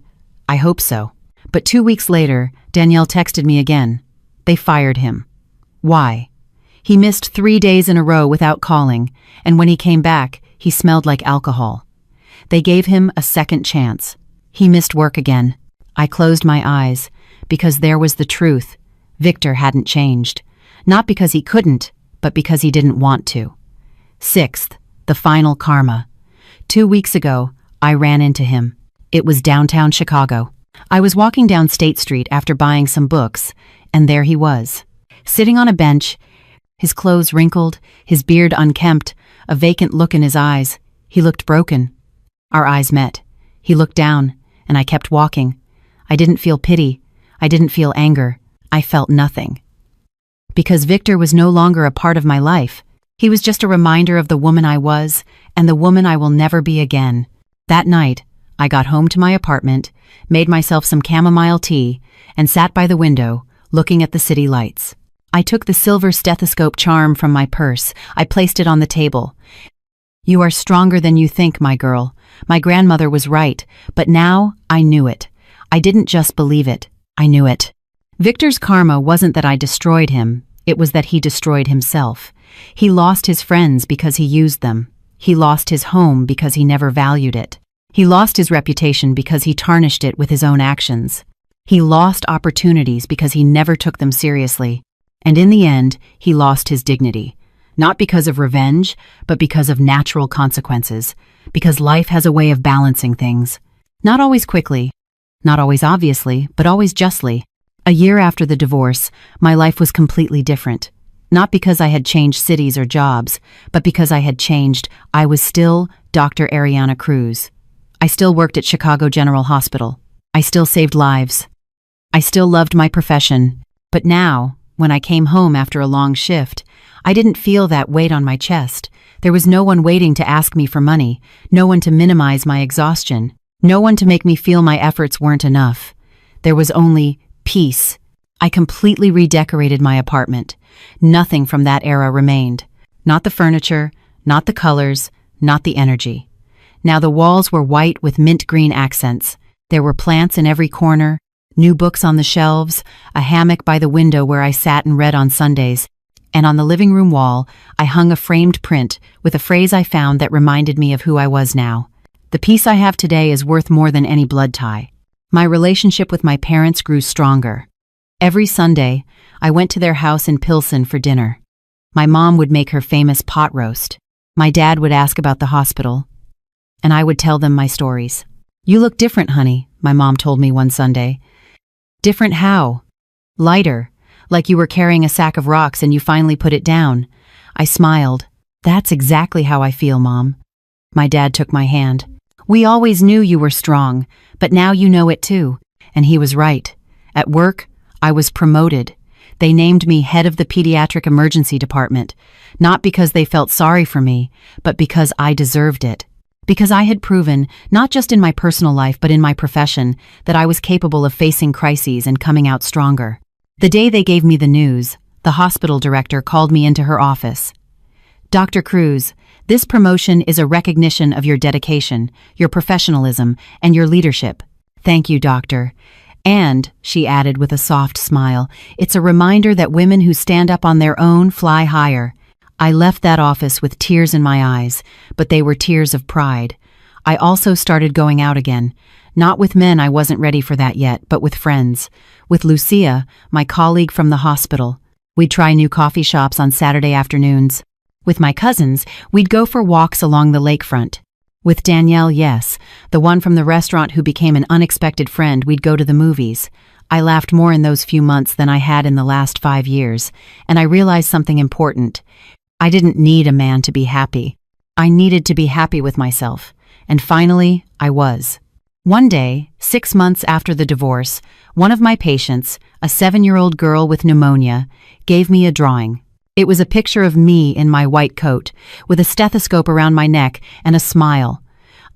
I hope so. But 2 weeks later, Danielle texted me again. They fired him. Why? He missed 3 days in a row without calling, and when he came back, he smelled like alcohol. They gave him a second chance. He missed work again. I closed my eyes, because there was the truth. Victor hadn't changed. Not because he couldn't, but because he didn't want to. Sixth, the final karma. 2 weeks ago, I ran into him. It was downtown Chicago. I was walking down State Street after buying some books, and there he was. Sitting on a bench, his clothes wrinkled, his beard unkempt, a vacant look in his eyes. He looked broken. Our eyes met. He looked down, and I kept walking. I didn't feel pity. I didn't feel anger. I felt nothing. Because Victor was no longer a part of my life. He was just a reminder of the woman I was, and the woman I will never be again. That night, I got home to my apartment, made myself some chamomile tea, and sat by the window, looking at the city lights. I took the silver stethoscope charm from my purse. I placed it on the table. You are stronger than you think, my girl. My grandmother was right, but now I knew it. I didn't just believe it, I knew it. Victor's karma wasn't that I destroyed him, it was that he destroyed himself. He lost his friends because he used them. He lost his home because he never valued it. He lost his reputation because he tarnished it with his own actions. He lost opportunities because he never took them seriously. And in the end, he lost his dignity. Not because of revenge, but because of natural consequences. Because life has a way of balancing things. Not always quickly, not always obviously, but always justly. A year after the divorce, my life was completely different. Not because I had changed cities or jobs, but because I had changed. I was still Dr. Ariana Cruz. I still worked at Chicago General Hospital. I still saved lives. I still loved my profession. But now, when I came home after a long shift, I didn't feel that weight on my chest. There was no one waiting to ask me for money, no one to minimize my exhaustion, no one to make me feel my efforts weren't enough. There was only peace. I completely redecorated my apartment. Nothing from that era remained. Not the furniture, not the colors, not the energy. Now the walls were white with mint green accents. There were plants in every corner, new books on the shelves, a hammock by the window where I sat and read on Sundays, and on the living room wall, I hung a framed print with a phrase I found that reminded me of who I was now. The peace I have today is worth more than any blood tie. My relationship with my parents grew stronger. Every Sunday, I went to their house in Pilsen for dinner. My mom would make her famous pot roast. My dad would ask about the hospital, and I would tell them my stories. "You look different, honey," my mom told me one Sunday. "Different how?" "Lighter, like you were carrying a sack of rocks and you finally put it down." I smiled. "That's exactly how I feel, Mom." My dad took my hand. "We always knew you were strong, but now you know it too." And he was right. At work, I was promoted. They named me head of the pediatric emergency department, not because they felt sorry for me, but because I deserved it. Because I had proven, not just in my personal life but in my profession, that I was capable of facing crises and coming out stronger. The day they gave me the news, the hospital director called me into her office. "Dr. Cruz, this promotion is a recognition of your dedication, your professionalism, and your leadership." "Thank you, doctor." "And," she added with a soft smile, "it's a reminder that women who stand up on their own fly higher." I left that office with tears in my eyes, but they were tears of pride. I also started going out again. Not with men, I wasn't ready for that yet, but with friends. With Lucia, my colleague from the hospital. We'd try new coffee shops on Saturday afternoons. With my cousins, we'd go for walks along the lakefront. With Danielle, yes, the one from the restaurant who became an unexpected friend, we'd go to the movies. I laughed more in those few months than I had in the last 5 years, and I realized something important. I didn't need a man to be happy. I needed to be happy with myself. And finally, I was. One day, 6 months after the divorce, one of my patients, a 7-year-old girl with pneumonia, gave me a drawing. It was a picture of me in my white coat, with a stethoscope around my neck and a smile.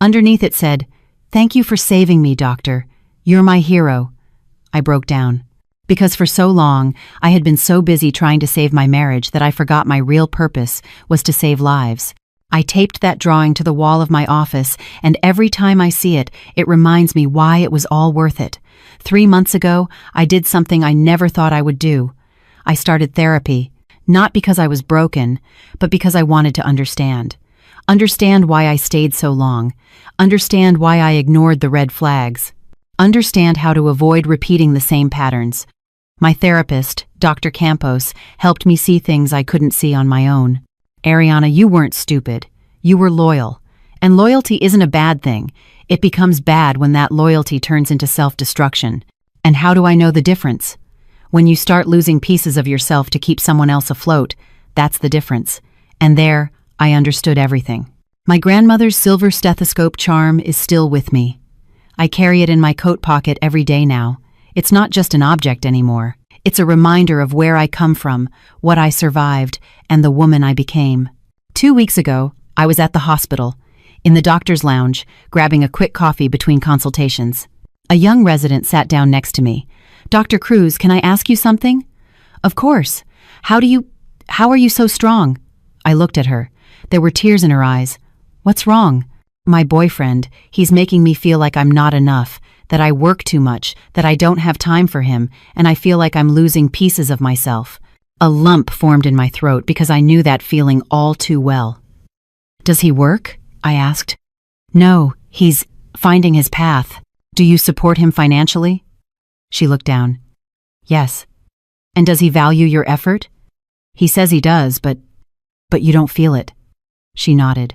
Underneath it said, "Thank you for saving me, doctor. You're my hero." I broke down. Because for so long, I had been so busy trying to save my marriage that I forgot my real purpose was to save lives. I taped that drawing to the wall of my office, and every time I see it, it reminds me why it was all worth it. 3 months ago, I did something I never thought I would do. I started therapy, not because I was broken, but because I wanted to understand. Understand why I stayed so long. Understand why I ignored the red flags. Understand how to avoid repeating the same patterns. My therapist, Dr. Campos, helped me see things I couldn't see on my own. "Ariana, you weren't stupid. You were loyal. And loyalty isn't a bad thing. It becomes bad when that loyalty turns into self-destruction. And how do I know the difference? When you start losing pieces of yourself to keep someone else afloat, that's the difference." And there, I understood everything. My grandmother's silver stethoscope charm is still with me. I carry it in my coat pocket every day now. It's not just an object anymore. It's a reminder of where I come from, what I survived, and the woman I became. 2 weeks ago, I was at the hospital, in the doctor's lounge, grabbing a quick coffee between consultations. A young resident sat down next to me. "Dr. Cruz, can I ask you something?" "Of course. How are you so strong?" I looked at her. There were tears in her eyes. "What's wrong?" "My boyfriend, he's making me feel like I'm not enough, that I work too much, that I don't have time for him, and I feel like I'm losing pieces of myself." A lump formed in my throat because I knew that feeling all too well. "Does he work?" I asked. "No, he's finding his path." "Do you support him financially?" She looked down. "Yes." "And does he value your effort?" "He says he does, but you don't feel it." She nodded.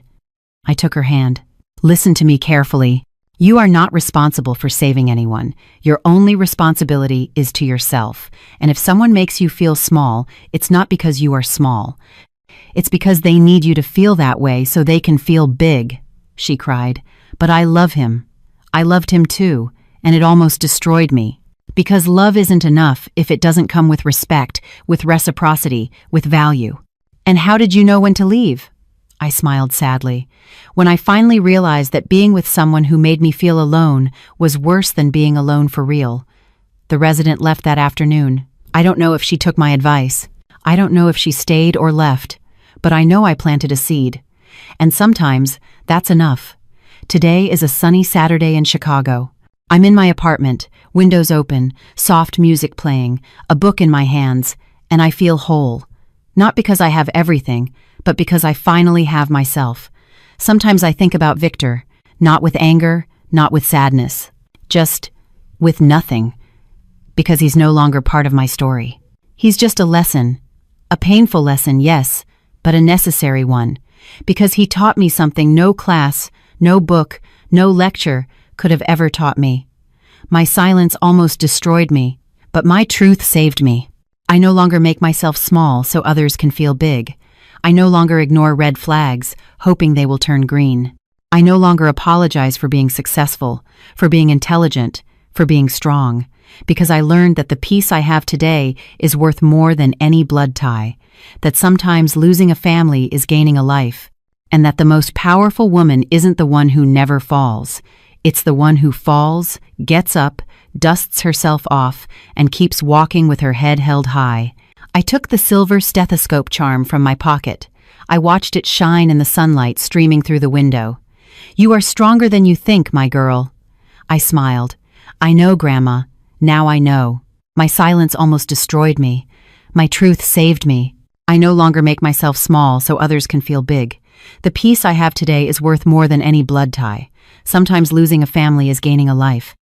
I took her hand. "Listen to me carefully. You are not responsible for saving anyone. Your only responsibility is to yourself. And if someone makes you feel small, it's not because you are small. It's because they need you to feel that way so they can feel big," she cried. "But I love him. I loved him too, and it almost destroyed me. Because love isn't enough if it doesn't come with respect, with reciprocity, with value." "And how did you know when to leave?" I smiled sadly. "When I finally realized that being with someone who made me feel alone was worse than being alone for real." The resident left that afternoon. I don't know if she took my advice. I don't know if she stayed or left. But I know I planted a seed. And sometimes, that's enough. Today is a sunny Saturday in Chicago. I'm in my apartment, windows open, soft music playing, a book in my hands, and I feel whole. Not because I have everything, but because I finally have myself. Sometimes I think about Victor, not with anger, not with sadness. Just, with nothing, because he's no longer part of my story. He's just a lesson. A painful lesson, yes, but a necessary one, because he taught me something no class, no book, no lecture could have ever taught me. My silence almost destroyed me, but my truth saved me. I no longer make myself small so others can feel big. I no longer ignore red flags, hoping they will turn green. I no longer apologize for being successful, for being intelligent, for being strong, because I learned that the peace I have today is worth more than any blood tie, that sometimes losing a family is gaining a life, and that the most powerful woman isn't the one who never falls. It's the one who falls, gets up, dusts herself off, and keeps walking with her head held high. I took the silver stethoscope charm from my pocket. I watched it shine in the sunlight streaming through the window. "You are stronger than you think, my girl." I smiled. "I know, Grandma. Now I know." My silence almost destroyed me. My truth saved me. I no longer make myself small so others can feel big. The peace I have today is worth more than any blood tie. Sometimes losing a family is gaining a life.